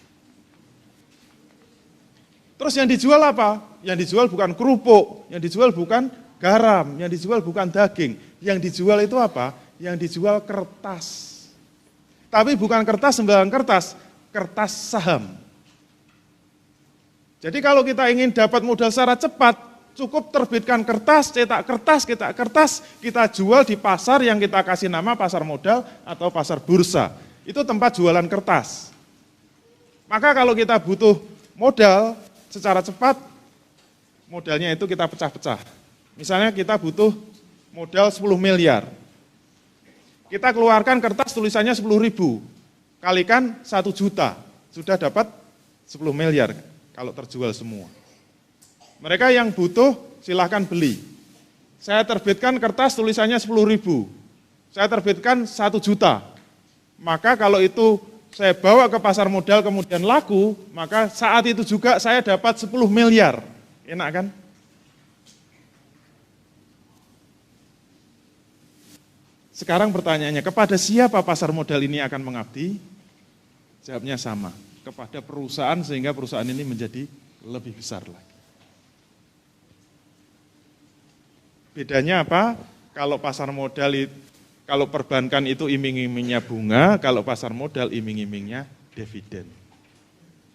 Terus yang dijual apa? Yang dijual bukan kerupuk, yang dijual bukan garam, yang dijual bukan daging. Yang dijual itu apa? Yang dijual kertas. Tapi bukan kertas sembarang kertas, kertas saham. Jadi kalau kita ingin dapat modal secara cepat, cukup terbitkan kertas, cetak kertas, kita jual di pasar yang kita kasih nama pasar modal atau pasar bursa. Itu tempat jualan kertas. Maka kalau kita butuh modal secara cepat, modalnya itu kita pecah-pecah. Misalnya kita butuh modal 10 miliar. Kita keluarkan kertas tulisannya 10.000, kalikan 1 juta, sudah dapat 10 miliar kalau terjual semua. Mereka yang butuh silahkan beli. Saya terbitkan kertas tulisannya 10.000, saya terbitkan 1 juta. Maka kalau itu saya bawa ke pasar modal kemudian laku, maka saat itu juga saya dapat 10 miliar. Enak kan? Sekarang pertanyaannya, kepada siapa pasar modal ini akan mengabdi? Jawabnya sama, kepada perusahaan sehingga perusahaan ini menjadi lebih besar lagi. Bedanya apa? Kalau pasar modal, kalau perbankan itu iming-imingnya bunga, kalau pasar modal iming-imingnya dividen.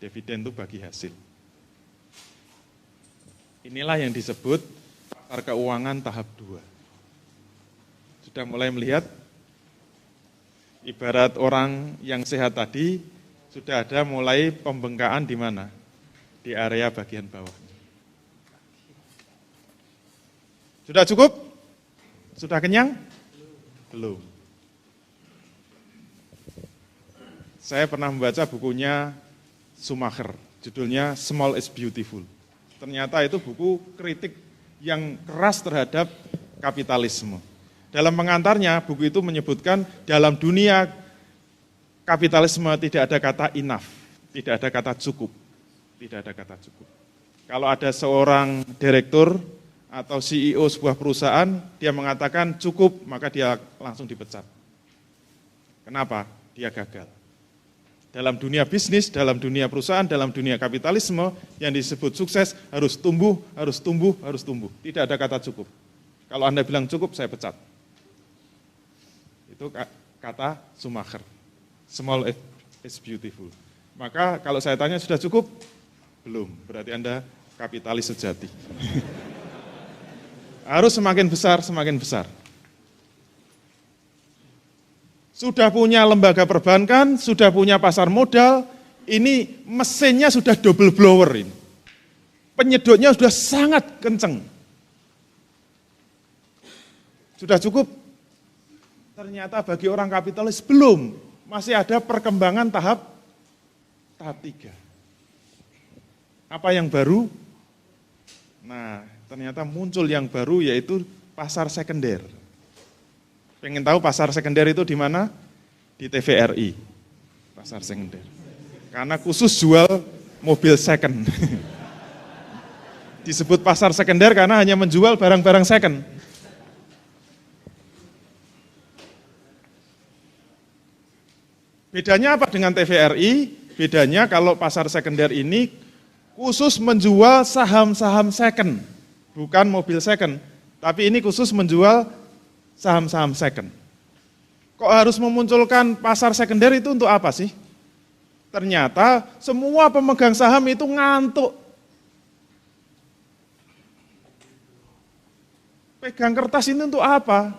Dividen itu bagi hasil. Inilah yang disebut pasar keuangan tahap 2. Sudah mulai melihat, ibarat orang yang sehat tadi, sudah ada mulai pembengkakan di mana? Di area bagian bawah. Sudah cukup? Sudah kenyang? Belum. Saya pernah membaca bukunya Schumacher, judulnya Small is Beautiful. Ternyata itu buku kritik yang keras terhadap kapitalisme. Dalam pengantarnya, buku itu menyebutkan dalam dunia kapitalisme tidak ada kata enough, tidak ada kata cukup, tidak ada kata cukup. Kalau ada seorang direktur atau CEO sebuah perusahaan, dia mengatakan cukup, maka dia langsung dipecat. Kenapa? Dia gagal. Dalam dunia bisnis, dalam dunia perusahaan, dalam dunia kapitalisme, yang disebut sukses harus tumbuh, harus tumbuh, harus tumbuh. Tidak ada kata cukup. Kalau Anda bilang cukup, saya pecat. Itu kata Schumacher. Small is beautiful. Maka kalau saya tanya sudah cukup? Belum, berarti Anda kapitalis sejati. Harus semakin besar, semakin besar. Sudah punya lembaga perbankan, sudah punya pasar modal, ini mesinnya sudah double blower ini. Penyedotnya sudah sangat kenceng. Sudah cukup? Ternyata bagi orang kapitalis belum, masih ada perkembangan tahap 3. Apa yang baru? Nah, ternyata muncul yang baru yaitu pasar sekunder. Pengen tahu pasar sekunder itu di mana? Di TVRI, pasar sekunder. Karena khusus jual mobil second. Disebut pasar sekunder karena hanya menjual barang-barang second. Bedanya apa dengan TVRI? Bedanya kalau pasar sekunder ini khusus menjual saham-saham second, bukan mobil second, tapi ini khusus menjual saham-saham second. Kok harus memunculkan pasar sekunder itu untuk apa sih? Ternyata semua pemegang saham itu ngantuk. Pegang kertas ini untuk apa?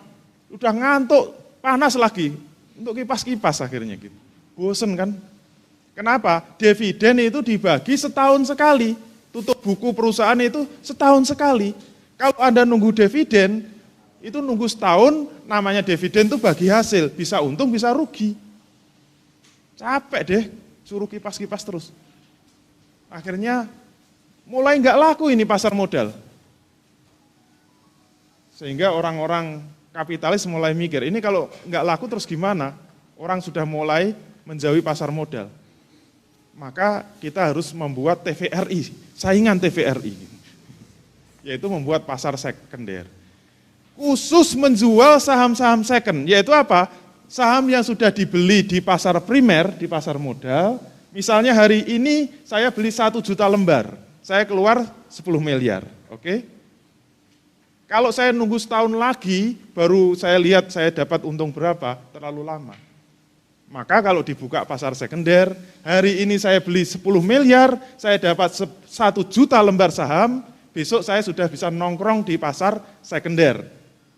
Udah ngantuk, panas lagi, untuk kipas-kipas akhirnya gitu. Bosen kan? Kenapa? Dividen itu dibagi setahun sekali. Tutup buku perusahaan itu setahun sekali. Kalau Anda nunggu dividen, itu nunggu setahun, namanya dividen itu bagi hasil. Bisa untung, bisa rugi. Capek deh, suruh kipas-kipas terus. Akhirnya mulai nggak laku ini pasar modal. Sehingga orang-orang kapitalis mulai mikir, ini kalau nggak laku terus gimana? Orang sudah mulai menjauhi pasar modal. Maka kita harus membuat TVRI, saingan TVRI, yaitu membuat pasar sekunder. Khusus menjual saham-saham second, yaitu apa? Saham yang sudah dibeli di pasar primer, di pasar modal, misalnya hari ini saya beli 1 juta lembar, saya keluar 10 miliar, oke? Kalau saya nunggu setahun lagi, baru saya lihat saya dapat untung berapa, terlalu lama. Maka kalau dibuka pasar sekunder, hari ini saya beli 10 miliar, saya dapat 1 juta lembar saham, besok saya sudah bisa nongkrong di pasar sekunder,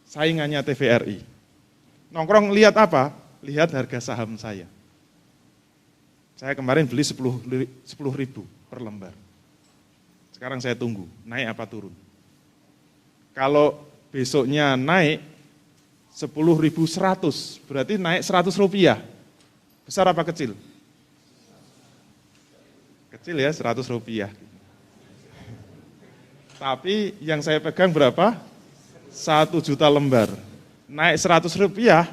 saingannya TVRI. Nongkrong lihat apa? Lihat harga saham saya. Saya kemarin beli 10 ribu per lembar. Sekarang saya tunggu, naik apa turun. Kalau besoknya naik 10.100, berarti naik 100 rupiah. Besar apa kecil? Kecil ya, 100 rupiah. Tapi yang saya pegang berapa? 1 juta lembar. Naik 100 rupiah,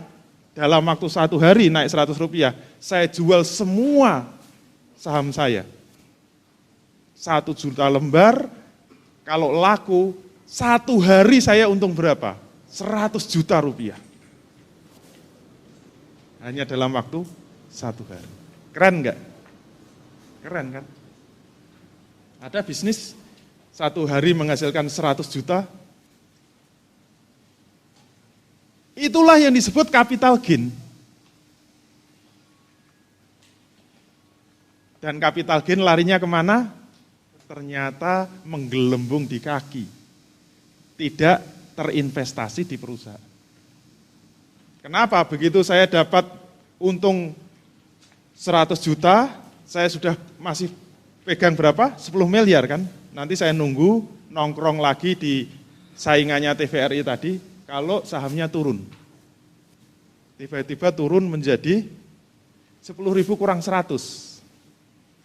dalam waktu 1 hari naik 100 rupiah. Saya jual semua saham saya. 1 juta lembar, kalau laku, 1 hari saya untung berapa? 100 juta rupiah. Hanya dalam waktu 1 hari. Keren enggak? Keren kan? Ada bisnis 1 hari menghasilkan 100 juta. Itulah yang disebut capital gain. Dan capital gain larinya kemana? Ternyata menggelembung di kaki. Tidak terinvestasi di perusahaan. Kenapa? Begitu saya dapat untung 100 juta, saya sudah masih pegang berapa? 10 miliar kan? Nanti saya nunggu nongkrong lagi di saingannya TVRI tadi, kalau sahamnya turun. Tiba-tiba turun menjadi 10.000 kurang 100.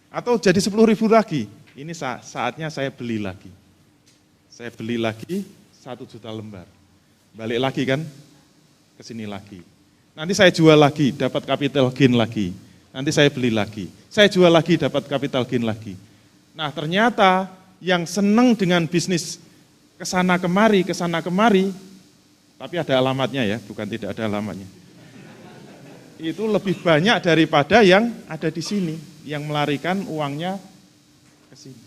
Atau jadi 10.000 lagi. Ini saatnya saya beli lagi. Saya beli lagi 1 juta lembar. Balik lagi kan? Ke sini lagi. Nanti saya jual lagi, dapat capital gain lagi. Nanti saya beli lagi. Saya jual lagi, dapat capital gain lagi. Nah ternyata yang senang dengan bisnis kesana kemari, tapi ada alamatnya ya, bukan tidak ada alamatnya. Itu lebih banyak daripada yang ada di sini, yang melarikan uangnya ke sini.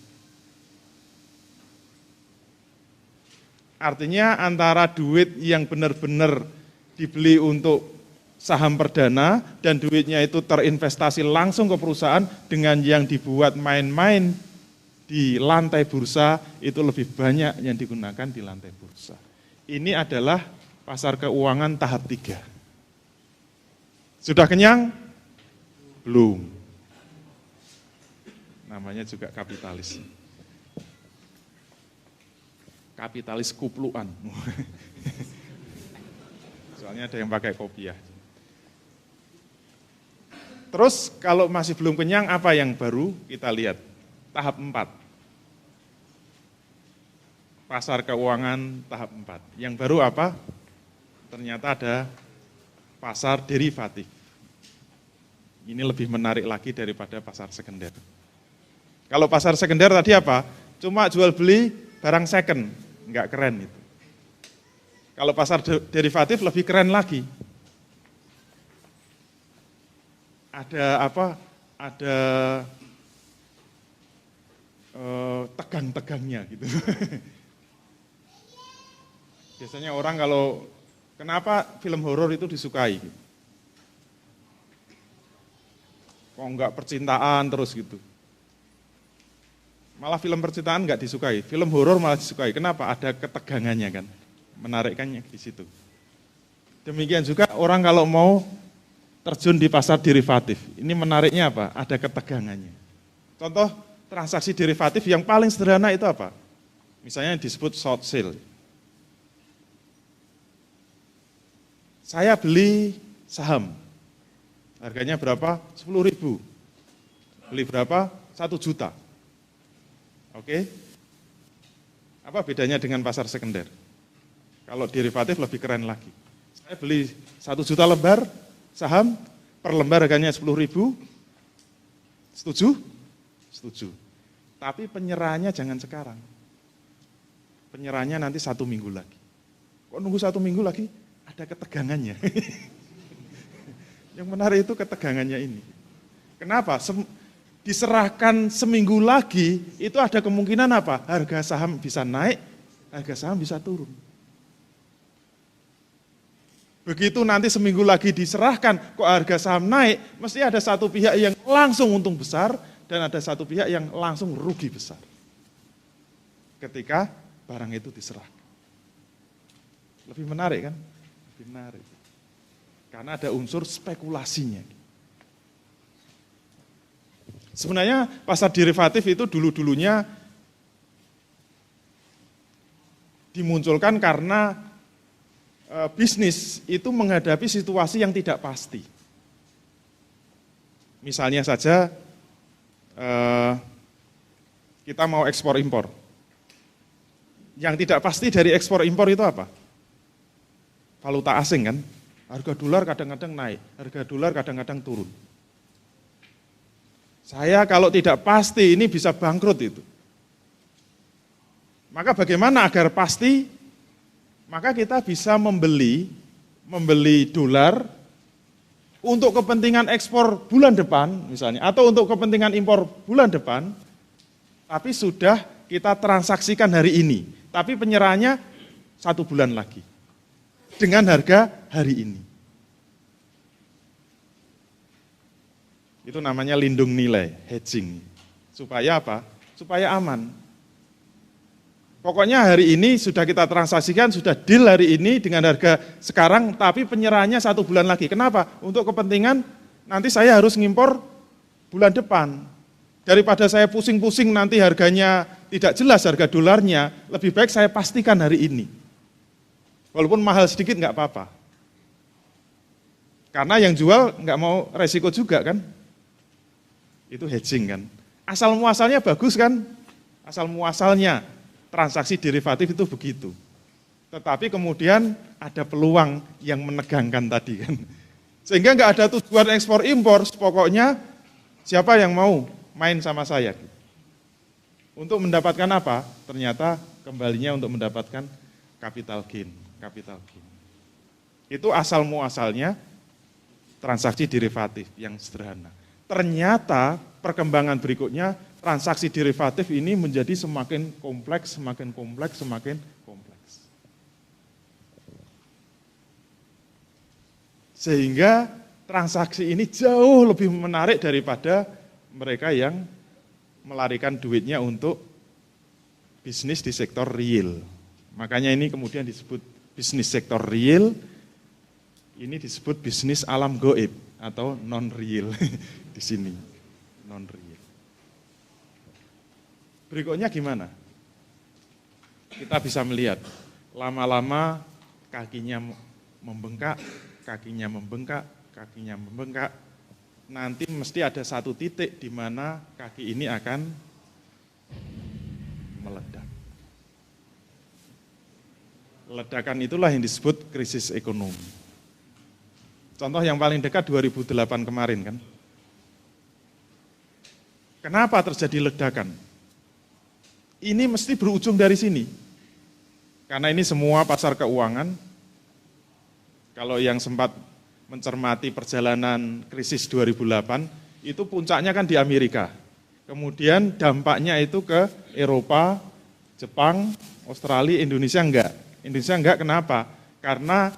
Artinya antara duit yang benar-benar dibeli untuk saham perdana dan duitnya itu terinvestasi langsung ke perusahaan dengan yang dibuat main-main di lantai bursa itu lebih banyak yang digunakan di lantai bursa. Ini adalah pasar keuangan tahap 3. Sudah kenyang? Belum. Namanya juga kapitalis. Kapitalis kupluan. Soalnya ada yang pakai kopiah. Terus kalau masih belum kenyang, apa yang baru kita lihat? Tahap 4. Pasar keuangan tahap 4. Yang baru apa? Ternyata ada pasar derivatif. Ini lebih menarik lagi daripada pasar sekunder. Kalau pasar sekunder tadi apa? Cuma jual beli barang second, enggak keren itu. Kalau pasar derivatif lebih keren lagi. Ada apa? Ada tegang-tegangnya gitu. Biasanya orang kalau kenapa film horor itu disukai? Gitu. Kok enggak percintaan terus gitu. Malah film percintaan enggak disukai, film horor malah disukai. Kenapa? Ada ketegangannya kan, menarikkannya di situ. Demikian juga orang kalau mau terjun di pasar derivatif, ini menariknya apa? Ada ketegangannya. Contoh transaksi derivatif yang paling sederhana itu apa? Misalnya yang disebut short sale. Saya beli saham, harganya berapa? 10.000. Beli berapa? 1 juta. Oke? Apa bedanya dengan pasar sekunder? Kalau derivatif lebih keren lagi. Saya beli 1 juta lembar saham, per lembar harganya 10.000. Setuju? Setuju. Tapi penyerahannya jangan sekarang. Penyerahannya nanti 1 minggu lagi. Kok nunggu 1 minggu lagi? Ada ketegangannya. Yang menarik itu ketegangannya ini. Kenapa? Diserahkan seminggu lagi, itu ada kemungkinan apa? Harga saham bisa naik, harga saham bisa turun. Begitu nanti seminggu lagi diserahkan, kok harga saham naik, mesti ada satu pihak yang langsung untung besar, dan ada satu pihak yang langsung rugi besar. Ketika barang itu diserahkan. Lebih menarik kan? Lebih menarik. Karena ada unsur spekulasinya. Sebenarnya pasar derivatif itu dulu-dulunya dimunculkan karena bisnis itu menghadapi situasi yang tidak pasti. Misalnya saja kita mau ekspor impor. Yang tidak pasti dari ekspor impor itu apa? Valuta asing kan? Harga dolar kadang-kadang naik, harga dolar kadang-kadang turun. Saya kalau tidak pasti ini bisa bangkrut itu. Maka bagaimana agar pasti? Maka kita bisa membeli dolar untuk kepentingan ekspor bulan depan misalnya, atau untuk kepentingan impor bulan depan, tapi sudah kita transaksikan hari ini, tapi penyerahannya 1 bulan lagi, dengan harga hari ini. Itu namanya lindung nilai, hedging. Supaya apa? Supaya aman. Pokoknya hari ini sudah kita transaksikan, sudah deal hari ini dengan harga sekarang, tapi penyerahannya 1 bulan lagi. Kenapa? Untuk kepentingan nanti saya harus ngimpor bulan depan. Daripada saya pusing-pusing nanti harganya tidak jelas harga dolarnya, lebih baik saya pastikan hari ini. Walaupun mahal sedikit nggak apa-apa. Karena yang jual nggak mau resiko juga kan. Itu hedging kan. Asal muasalnya bagus kan. Asal muasalnya transaksi derivatif itu begitu. Tetapi kemudian ada peluang yang menegangkan tadi kan. Sehingga nggak ada tujuan ekspor impor, pokoknya siapa yang mau main sama saya. Untuk mendapatkan apa? Ternyata kembalinya untuk mendapatkan capital gain. Itu asal muasalnya transaksi derivatif yang sederhana. Ternyata perkembangan berikutnya transaksi derivatif ini menjadi semakin kompleks. Sehingga transaksi ini jauh lebih menarik daripada mereka yang melarikan duitnya untuk bisnis di sektor real. Makanya ini kemudian disebut bisnis sektor real, ini disebut bisnis alam goib atau non-real di sini, non-real. Berikutnya gimana? Kita bisa melihat, lama-lama kakinya membengkak, nanti mesti ada satu titik di mana kaki ini akan meledak. Ledakan itulah yang disebut krisis ekonomi. Contoh yang paling dekat 2008 kemarin kan. Kenapa terjadi ledakan? Ini mesti berujung dari sini. Karena ini semua pasar keuangan, kalau yang sempat mencermati perjalanan krisis 2008, itu puncaknya kan di Amerika. Kemudian dampaknya itu ke Eropa, Jepang, Australia, Indonesia enggak. Indonesia enggak kenapa? Karena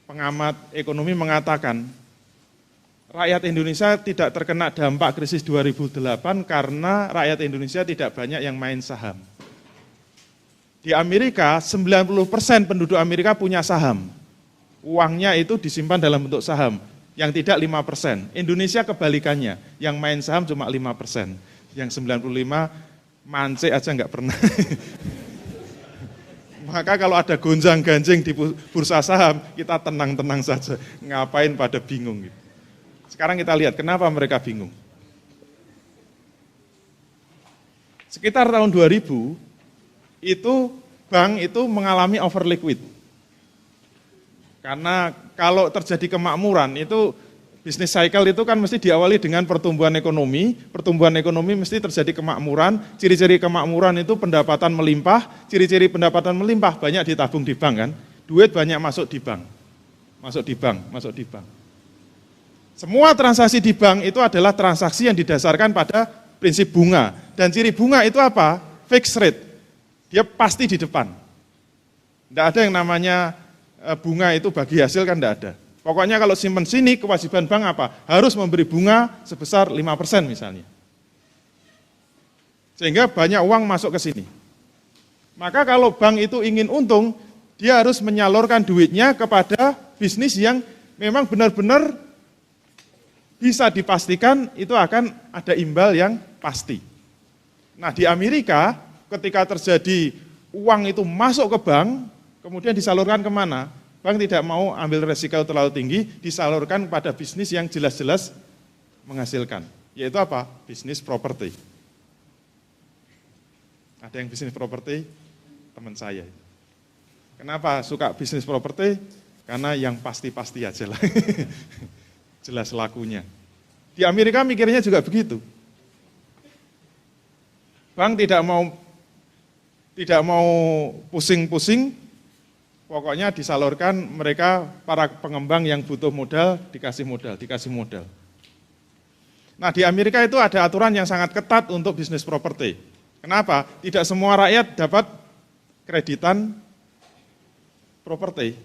pengamat ekonomi mengatakan rakyat Indonesia tidak terkena dampak krisis 2008 karena rakyat Indonesia tidak banyak yang main saham. Di Amerika, 90% penduduk Amerika punya saham. Uangnya itu disimpan dalam bentuk saham, yang tidak 5%. Indonesia kebalikannya, yang main saham cuma 5%. Yang 95% mance aja nggak pernah. Maka kalau ada gonjang-ganjing di bursa saham, kita tenang-tenang saja. Ngapain pada bingung gitu. Sekarang kita lihat kenapa mereka bingung. Sekitar tahun 2000, itu bank itu mengalami overliquid. Karena kalau terjadi kemakmuran, itu bisnis cycle itu kan mesti diawali dengan pertumbuhan ekonomi mesti terjadi kemakmuran, ciri-ciri kemakmuran itu pendapatan melimpah, ciri-ciri pendapatan melimpah banyak ditabung di bank kan, duit banyak masuk di bank. Semua transaksi di bank itu adalah transaksi yang didasarkan pada prinsip bunga. Dan ciri bunga itu apa? Fixed rate. Dia pasti di depan. Tidak ada yang namanya bunga itu bagi hasil kan tidak ada. Pokoknya kalau simpen sini, kewajiban bank apa? Harus memberi bunga sebesar 5% misalnya. Sehingga banyak uang masuk ke sini. Maka kalau bank itu ingin untung, dia harus menyalurkan duitnya kepada bisnis yang memang benar-benar bisa dipastikan itu akan ada imbal yang pasti. Nah di Amerika, ketika terjadi uang itu masuk ke bank, kemudian disalurkan kemana? Bank tidak mau ambil resiko terlalu tinggi, disalurkan pada bisnis yang jelas-jelas menghasilkan. Yaitu apa? Bisnis properti. Ada yang bisnis properti? Teman saya. Kenapa suka bisnis properti? Karena yang pasti-pasti aja lah. Jelas lakunya. Di Amerika mikirnya juga begitu. Bank tidak mau pusing-pusing, pokoknya disalurkan mereka para pengembang yang butuh modal, dikasih modal. Nah di Amerika itu ada aturan yang sangat ketat untuk bisnis properti. Kenapa? Tidak semua rakyat dapat kreditan properti.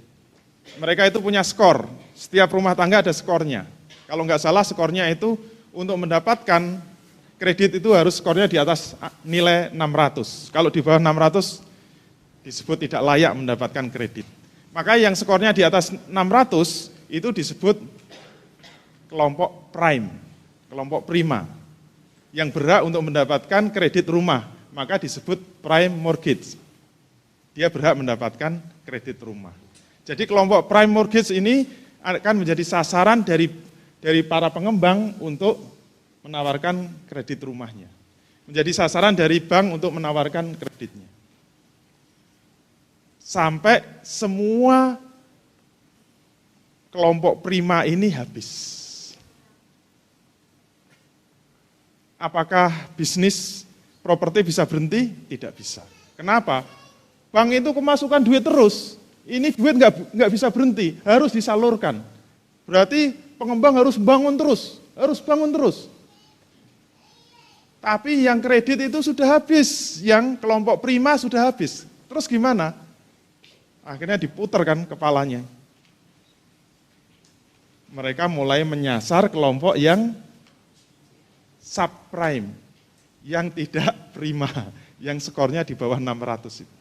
Mereka itu punya skor, setiap rumah tangga ada skornya. Kalau nggak salah skornya itu untuk mendapatkan kredit itu harus skornya di atas nilai 600. Kalau di bawah 600 disebut tidak layak mendapatkan kredit. Maka yang skornya di atas 600 itu disebut kelompok prime, kelompok prima, yang berhak untuk mendapatkan kredit rumah, maka disebut prime mortgage. Dia berhak mendapatkan kredit rumah. Jadi kelompok prime mortgage ini akan menjadi sasaran dari para pengembang untuk menawarkan kredit rumahnya. Menjadi sasaran dari bank untuk menawarkan kreditnya. Sampai semua kelompok prima ini habis. Apakah bisnis properti bisa berhenti? Tidak bisa. Kenapa? Bank itu kemasukan duit terus. Ini duit nggak bisa berhenti, harus disalurkan. Berarti pengembang harus bangun terus, Tapi yang kredit itu sudah habis, yang kelompok prima sudah habis. Terus gimana? Akhirnya diputar kan kepalanya. Mereka mulai menyasar kelompok yang subprime, yang tidak prima, yang skornya di bawah 600 itu.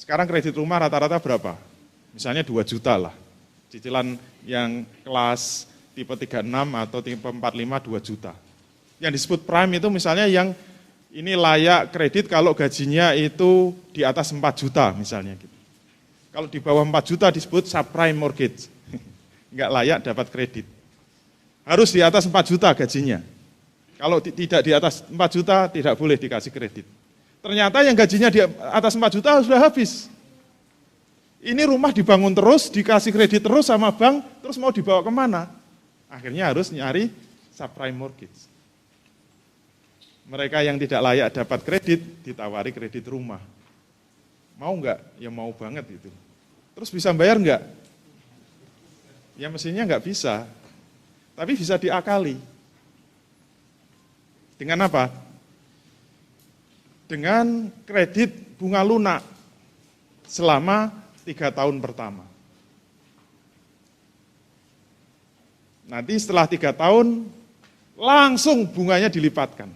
Sekarang kredit rumah rata-rata berapa? Misalnya 2 juta lah. Cicilan yang kelas tipe 36 atau tipe 45 2 juta. Yang disebut prime itu misalnya yang ini layak kredit kalau gajinya itu di atas 4 juta misalnya gitu. Kalau di bawah 4 juta disebut subprime mortgage. Enggak layak dapat kredit. Harus di atas 4 juta gajinya. Kalau tidak di atas 4 juta tidak boleh dikasih kredit. Ternyata yang gajinya di atas 4 juta sudah habis. Ini rumah dibangun terus, dikasih kredit terus sama bank, terus mau dibawa kemana? Akhirnya harus nyari subprime mortgage. Mereka yang tidak layak dapat kredit, ditawari kredit rumah. Mau enggak? Ya mau banget itu. Terus bisa bayar enggak? Ya mestinya enggak bisa. Tapi bisa diakali. Dengan apa? Dengan kredit bunga lunak selama 3 tahun pertama. Nanti setelah 3 tahun, langsung bunganya dilipatkan.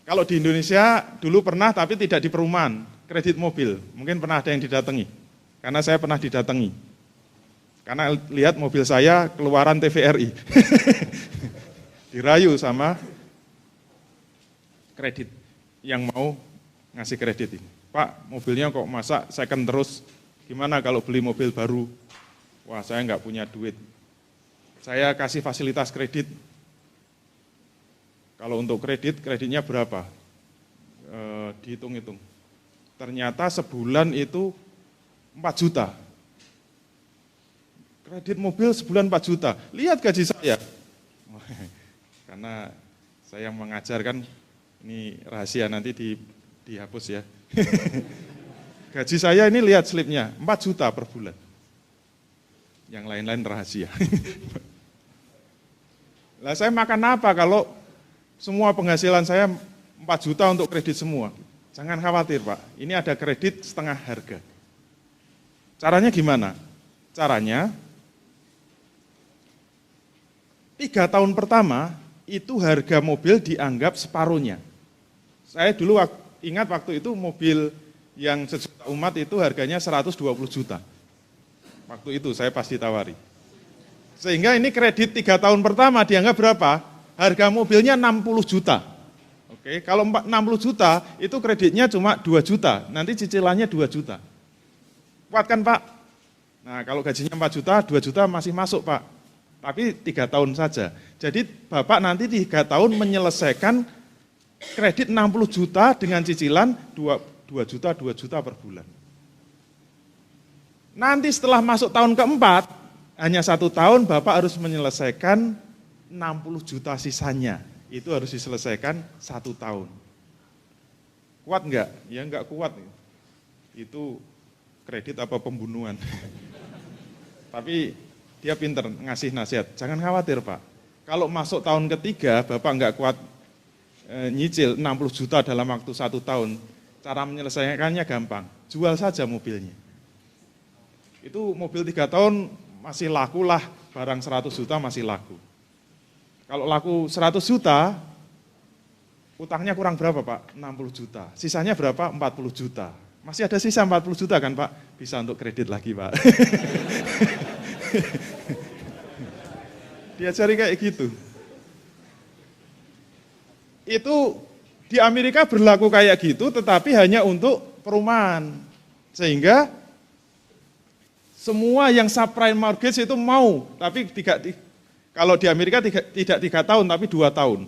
Kalau di Indonesia dulu pernah tapi tidak di perumahan, kredit mobil. Mungkin pernah ada yang didatangi, karena saya pernah didatangi. Karena lihat mobil saya keluaran TVRI. Dirayu sama kredit yang mau ngasih kredit ini. Pak, mobilnya kok masa second terus, gimana kalau beli mobil baru? Wah, saya nggak punya duit. Saya kasih fasilitas kredit. Kalau untuk kreditnya berapa? Dihitung-hitung. Ternyata sebulan itu 4 juta. Kredit mobil sebulan 4 juta. Lihat gaji saya. Karena saya mengajarkan, ini rahasia nanti dihapus ya. Gaji saya ini lihat slipnya, 4 juta per bulan. Yang lain-lain rahasia. Lah saya makan apa kalau semua penghasilan saya 4 juta untuk kredit semua? Jangan khawatir Pak, ini ada kredit setengah harga. Caranya gimana? Caranya, 3 tahun pertama itu harga mobil dianggap separuhnya. Saya dulu ingat waktu itu mobil yang sejuta umat itu harganya 120 juta. Waktu itu saya pasti tawari. Sehingga ini kredit 3 tahun pertama dianggap berapa? Harga mobilnya 60 juta. Oke, kalau 60 juta itu kreditnya cuma 2 juta, nanti cicilannya 2 juta. Kuat kan Pak? Nah kalau gajinya 4 juta, 2 juta masih masuk Pak. Tapi 3 tahun saja. Jadi Bapak nanti 3 tahun menyelesaikan kredit 60 juta dengan cicilan 2 juta per bulan. Nanti setelah masuk tahun keempat, hanya 1 tahun Bapak harus menyelesaikan 60 juta sisanya. Itu harus diselesaikan 1 tahun. Kuat enggak? Ya enggak kuat. Itu kredit apa pembunuhan. Tapi dia pinter ngasih nasihat. Jangan khawatir Pak. Kalau masuk tahun ketiga Bapak enggak kuat nyicil 60 juta dalam waktu 1 tahun. Cara menyelesaikannya gampang. Jual saja mobilnya. Itu mobil 3 tahun masih laku lah, barang 100 juta masih laku. Kalau laku 100 juta, utangnya kurang berapa Pak? 60 juta. Sisanya berapa? 40 juta. Masih ada sisa 40 juta kan Pak? Bisa untuk kredit lagi Pak. Diajari kayak gitu. Itu di Amerika berlaku kayak gitu, tetapi hanya untuk perumahan. Sehingga semua yang subprime mortgage itu mau, tapi kalau di Amerika tidak 3 tahun, tapi 2 tahun.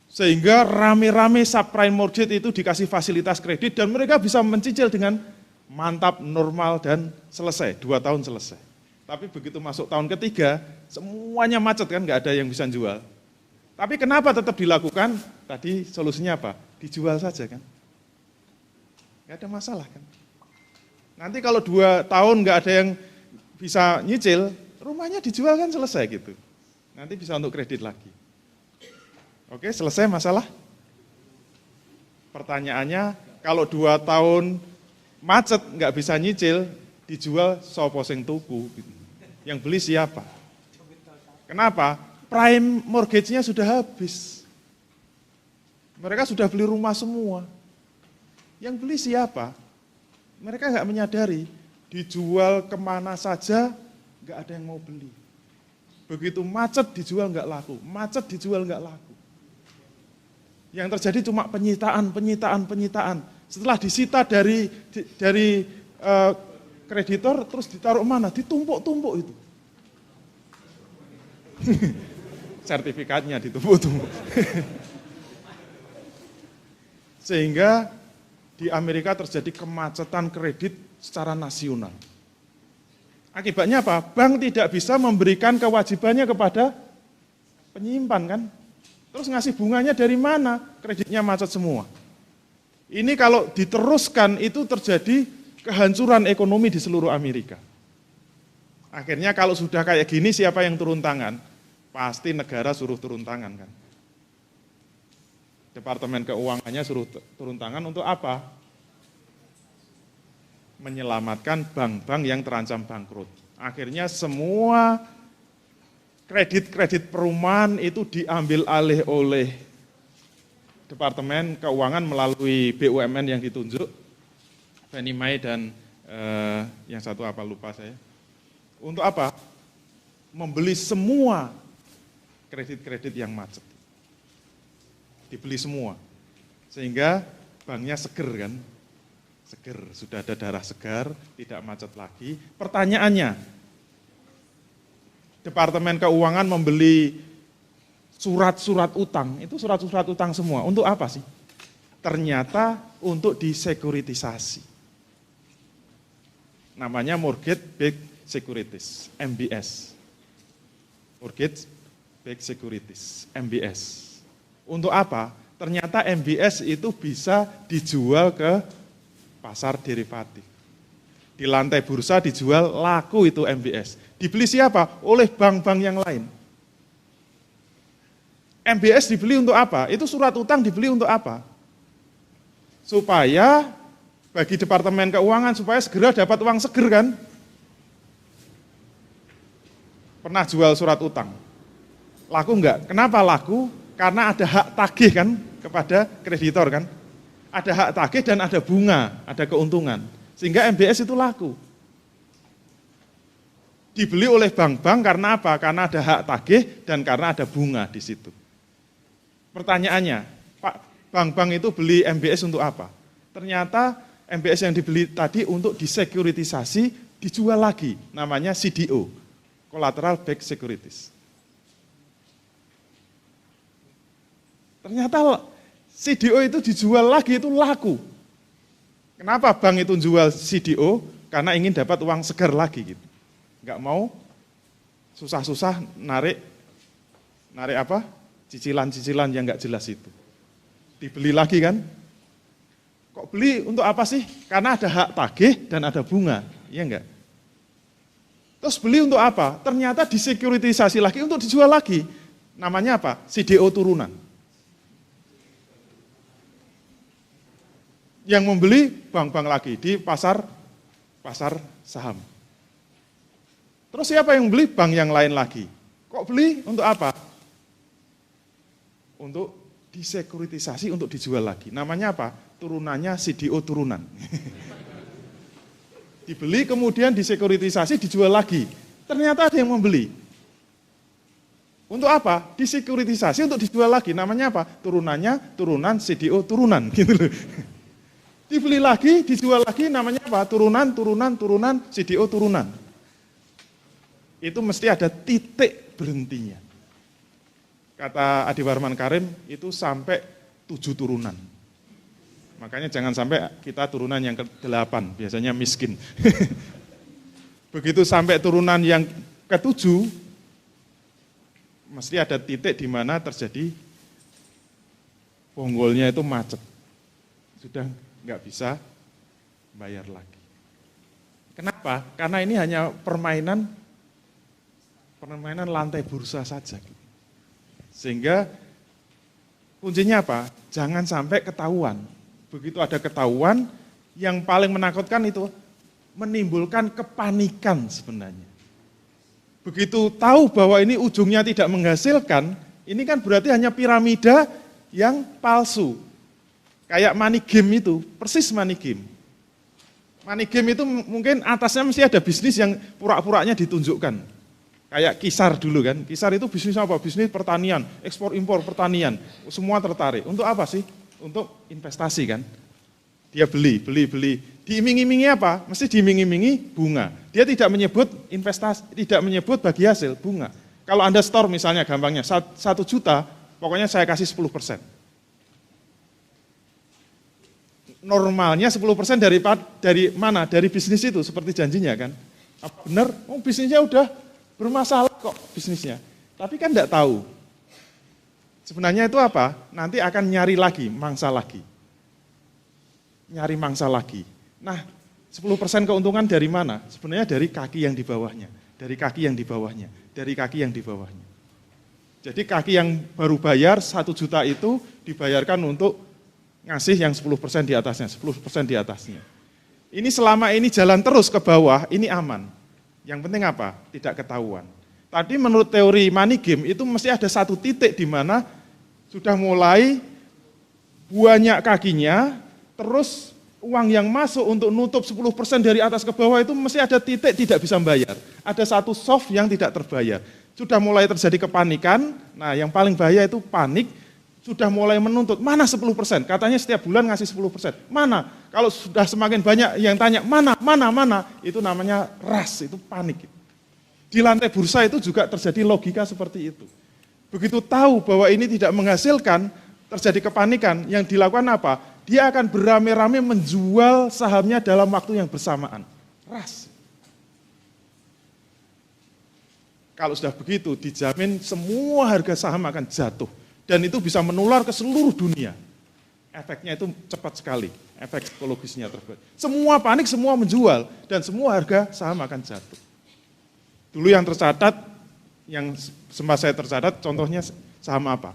Sehingga rame-rame subprime mortgage itu dikasih fasilitas kredit dan mereka bisa mencicil dengan mantap, normal, dan selesai, 2 tahun selesai. Tapi begitu masuk tahun ketiga, semuanya macet kan, nggak ada yang bisa jual. Tapi kenapa tetap dilakukan? Tadi solusinya apa? Dijual saja kan? Nggak ada masalah kan? Nanti kalau 2 tahun nggak ada yang bisa nyicil, rumahnya dijual kan selesai gitu. Nanti bisa untuk kredit lagi. Oke, selesai masalah? Pertanyaannya, kalau 2 tahun macet nggak bisa nyicil, dijual sopo sing tuku. Gitu. Yang beli siapa? Kenapa? Prime mortgage-nya sudah habis. Mereka sudah beli rumah semua. Yang beli siapa? Mereka nggak menyadari, dijual kemana saja nggak ada yang mau beli. Begitu macet dijual nggak laku, macet dijual nggak laku. Yang terjadi cuma penyitaan. Setelah disita dari kreditor, terus ditaruh mana? Ditumpuk-tumpuk itu. Sertifikatnya ditumpuk-tumpuk. Sehingga di Amerika terjadi kemacetan kredit secara nasional. Akibatnya apa? Bank tidak bisa memberikan kewajibannya kepada penyimpan kan? Terus ngasih bunganya dari mana? Kreditnya macet semua. Ini kalau diteruskan itu terjadi kehancuran ekonomi di seluruh Amerika. Akhirnya kalau sudah kayak gini siapa yang turun tangan? Pasti negara suruh turun tangan kan. Departemen Keuangannya suruh turun tangan untuk apa? Menyelamatkan bank-bank yang terancam bangkrut. Akhirnya semua kredit perumahan itu diambil alih oleh Departemen Keuangan melalui BUMN yang ditunjuk, Fannie Mae dan yang satu apa lupa saya. Untuk apa? Membeli semua kredit-kredit yang macet. Dibeli semua. Sehingga banknya seger kan? Seger, sudah ada darah segar, tidak macet lagi. Pertanyaannya, Departemen Keuangan membeli surat-surat utang, itu surat-surat utang semua. Untuk apa sih? Ternyata untuk disekuritisasi. Namanya Mortgage Backed Securities, MBS. Mortgage Backed Securities, MBS. Untuk apa? Ternyata MBS itu bisa dijual ke pasar derivatif. Di lantai bursa dijual laku itu MBS. Dibeli siapa? Oleh bank-bank yang lain. MBS dibeli untuk apa? Itu surat utang dibeli untuk apa? Supaya bagi Departemen Keuangan supaya segera dapat uang seger kan? Pernah jual surat utang? Laku enggak? Kenapa laku? Karena ada hak tagih kan kepada kreditor kan? Ada hak tagih dan ada bunga, ada keuntungan. Sehingga MBS itu laku. Dibeli oleh bank-bank karena apa? Karena ada hak tagih dan karena ada bunga di situ. Pertanyaannya, Pak, bank-bank itu beli MBS untuk apa? Ternyata MBS yang dibeli tadi untuk disekuritisasi, dijual lagi. Namanya CDO, Collateral Backed Securities. Ternyata CDO itu dijual lagi, itu laku. Kenapa bank itu jual CDO? Karena ingin dapat uang segar lagi gitu. Nggak mau susah-susah narik apa? Cicilan-cicilan yang nggak jelas itu. Dibeli lagi kan? Kok beli untuk apa sih? Karena ada hak tagih dan ada bunga, iya enggak? Terus beli untuk apa? Ternyata disekuritisasi lagi untuk dijual lagi. Namanya apa? CDO turunan. Yang membeli bank-bank lagi di pasar saham. Terus siapa yang beli? Bank yang lain lagi. Kok beli? Untuk apa? Untuk disekuritisasi, untuk dijual lagi. Namanya apa? Turunannya CDO turunan. Dibeli kemudian disekuritisasi, dijual lagi. Ternyata ada yang membeli. Untuk apa? Disekuritisasi untuk dijual lagi. Namanya apa? Turunannya turunan CDO turunan. Gitu loh. Dibeli lagi, dijual lagi, namanya apa? Turunan CDO turunan. Itu mesti ada titik berhentinya. Kata Adi Warman Karim, itu sampai 7 turunan. Makanya jangan sampai kita turunan yang ke-8, biasanya miskin. Begitu sampai turunan yang ke-7, mesti ada titik di mana terjadi bonggolnya itu macet. Sudah nggak bisa bayar lagi. Kenapa? Karena ini hanya permainan lantai bursa saja. Sehingga kuncinya apa? Jangan sampai ketahuan. Begitu ada ketahuan, yang paling menakutkan itu menimbulkan kepanikan sebenarnya. Begitu tahu bahwa ini ujungnya tidak menghasilkan, ini kan berarti hanya piramida yang palsu. Kayak money game itu, persis money game. Money game itu mungkin atasnya mesti ada bisnis yang pura-puranya ditunjukkan. Kayak Kisar dulu kan, Kisar itu bisnis apa? Bisnis pertanian, ekspor impor pertanian, semua tertarik. Untuk apa sih? Untuk investasi kan. Dia beli. Diiming-imingi apa? Mesti diiming-imingi bunga. Dia tidak menyebut investasi, tidak menyebut bagi hasil, bunga. Kalau Anda store misalnya gampangnya, 1 juta, pokoknya saya kasih 10%. Normalnya 10% dari mana? Dari bisnis itu, seperti janjinya kan. Benar, bisnisnya udah bermasalah kok bisnisnya. Tapi kan enggak tahu. Sebenarnya itu apa? Nanti akan nyari lagi, mangsa lagi. Nyari mangsa lagi. Nah, 10% keuntungan dari mana? Sebenarnya dari kaki yang di bawahnya. Dari kaki yang di bawahnya. Dari kaki yang di bawahnya. Jadi kaki yang baru bayar 1 juta itu dibayarkan untuk ngasih yang 10% di atasnya, 10% di atasnya. Ini selama ini jalan terus ke bawah, ini aman. Yang penting apa? Tidak ketahuan. Tadi menurut teori money game itu mesti ada satu titik di mana sudah mulai banyak kakinya, terus uang yang masuk untuk nutup 10% dari atas ke bawah itu mesti ada titik tidak bisa membayar. Ada satu soft yang tidak terbayar. Sudah mulai terjadi kepanikan, nah yang paling bahaya itu panik, sudah mulai menuntut, mana 10%? Katanya setiap bulan ngasih 10%. Mana? Kalau sudah semakin banyak yang tanya, mana? Itu namanya rush, itu panik. Di lantai bursa itu juga terjadi logika seperti itu. Begitu tahu bahwa ini tidak menghasilkan, terjadi kepanikan, yang dilakukan apa? Dia akan beramai-ramai menjual sahamnya dalam waktu yang bersamaan. Rush. Kalau sudah begitu, dijamin semua harga saham akan jatuh. Dan itu bisa menular ke seluruh dunia. Efeknya itu cepat sekali, efek psikologisnya terbuat. Semua panik, semua menjual, dan semua harga saham akan jatuh. Dulu yang tercatat, yang sempat saya tercatat, contohnya saham apa?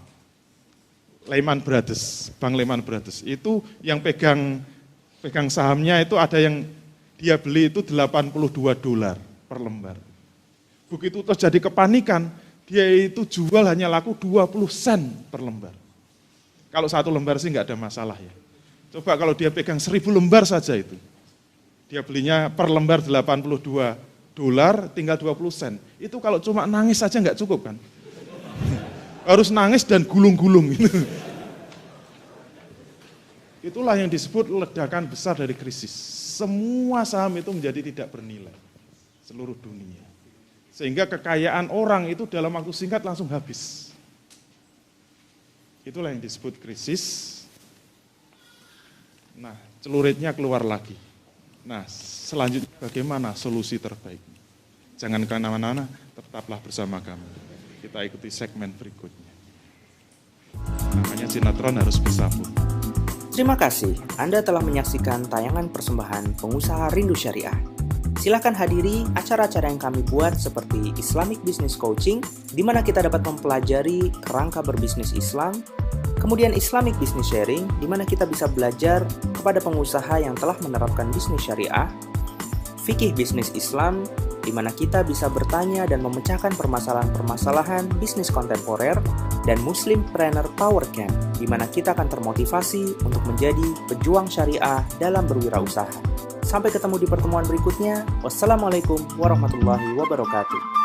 Lehman Brothers, Bank Lehman Brothers. Itu yang pegang sahamnya itu ada yang dia beli itu $82 per lembar. Begitu terjadi kepanikan, dia itu jual hanya laku 20 sen per lembar. Kalau 1 lembar sih nggak ada masalah ya. Coba kalau dia pegang 1000 lembar saja itu. Dia belinya per lembar $82, tinggal 20 sen. Itu kalau cuma nangis saja nggak cukup kan. Harus nangis dan gulung-gulung. Itulah yang disebut ledakan besar dari krisis. Semua saham itu menjadi tidak bernilai. Seluruh dunia. Sehingga kekayaan orang itu dalam waktu singkat langsung habis. Itulah yang disebut krisis. Nah, celuritnya keluar lagi. Nah, selanjutnya bagaimana solusi terbaiknya? Jangan kemana-mana, tetaplah bersama kami. Kita ikuti segmen berikutnya. Namanya sinetron harus bersambung. Terima kasih Anda telah menyaksikan tayangan persembahan Pengusaha Rindu Syariah. Silahkan hadiri acara-acara yang kami buat seperti Islamic Business Coaching, di mana kita dapat mempelajari kerangka berbisnis Islam, kemudian Islamic Business Sharing, di mana kita bisa belajar kepada pengusaha yang telah menerapkan bisnis syariah, Fikih Bisnis Islam, di mana kita bisa bertanya dan memecahkan permasalahan-permasalahan bisnis kontemporer, dan Muslimpreneur Power Camp, di mana kita akan termotivasi untuk menjadi pejuang syariah dalam berwirausaha. Sampai ketemu di pertemuan berikutnya. Wassalamualaikum warahmatullahi wabarakatuh.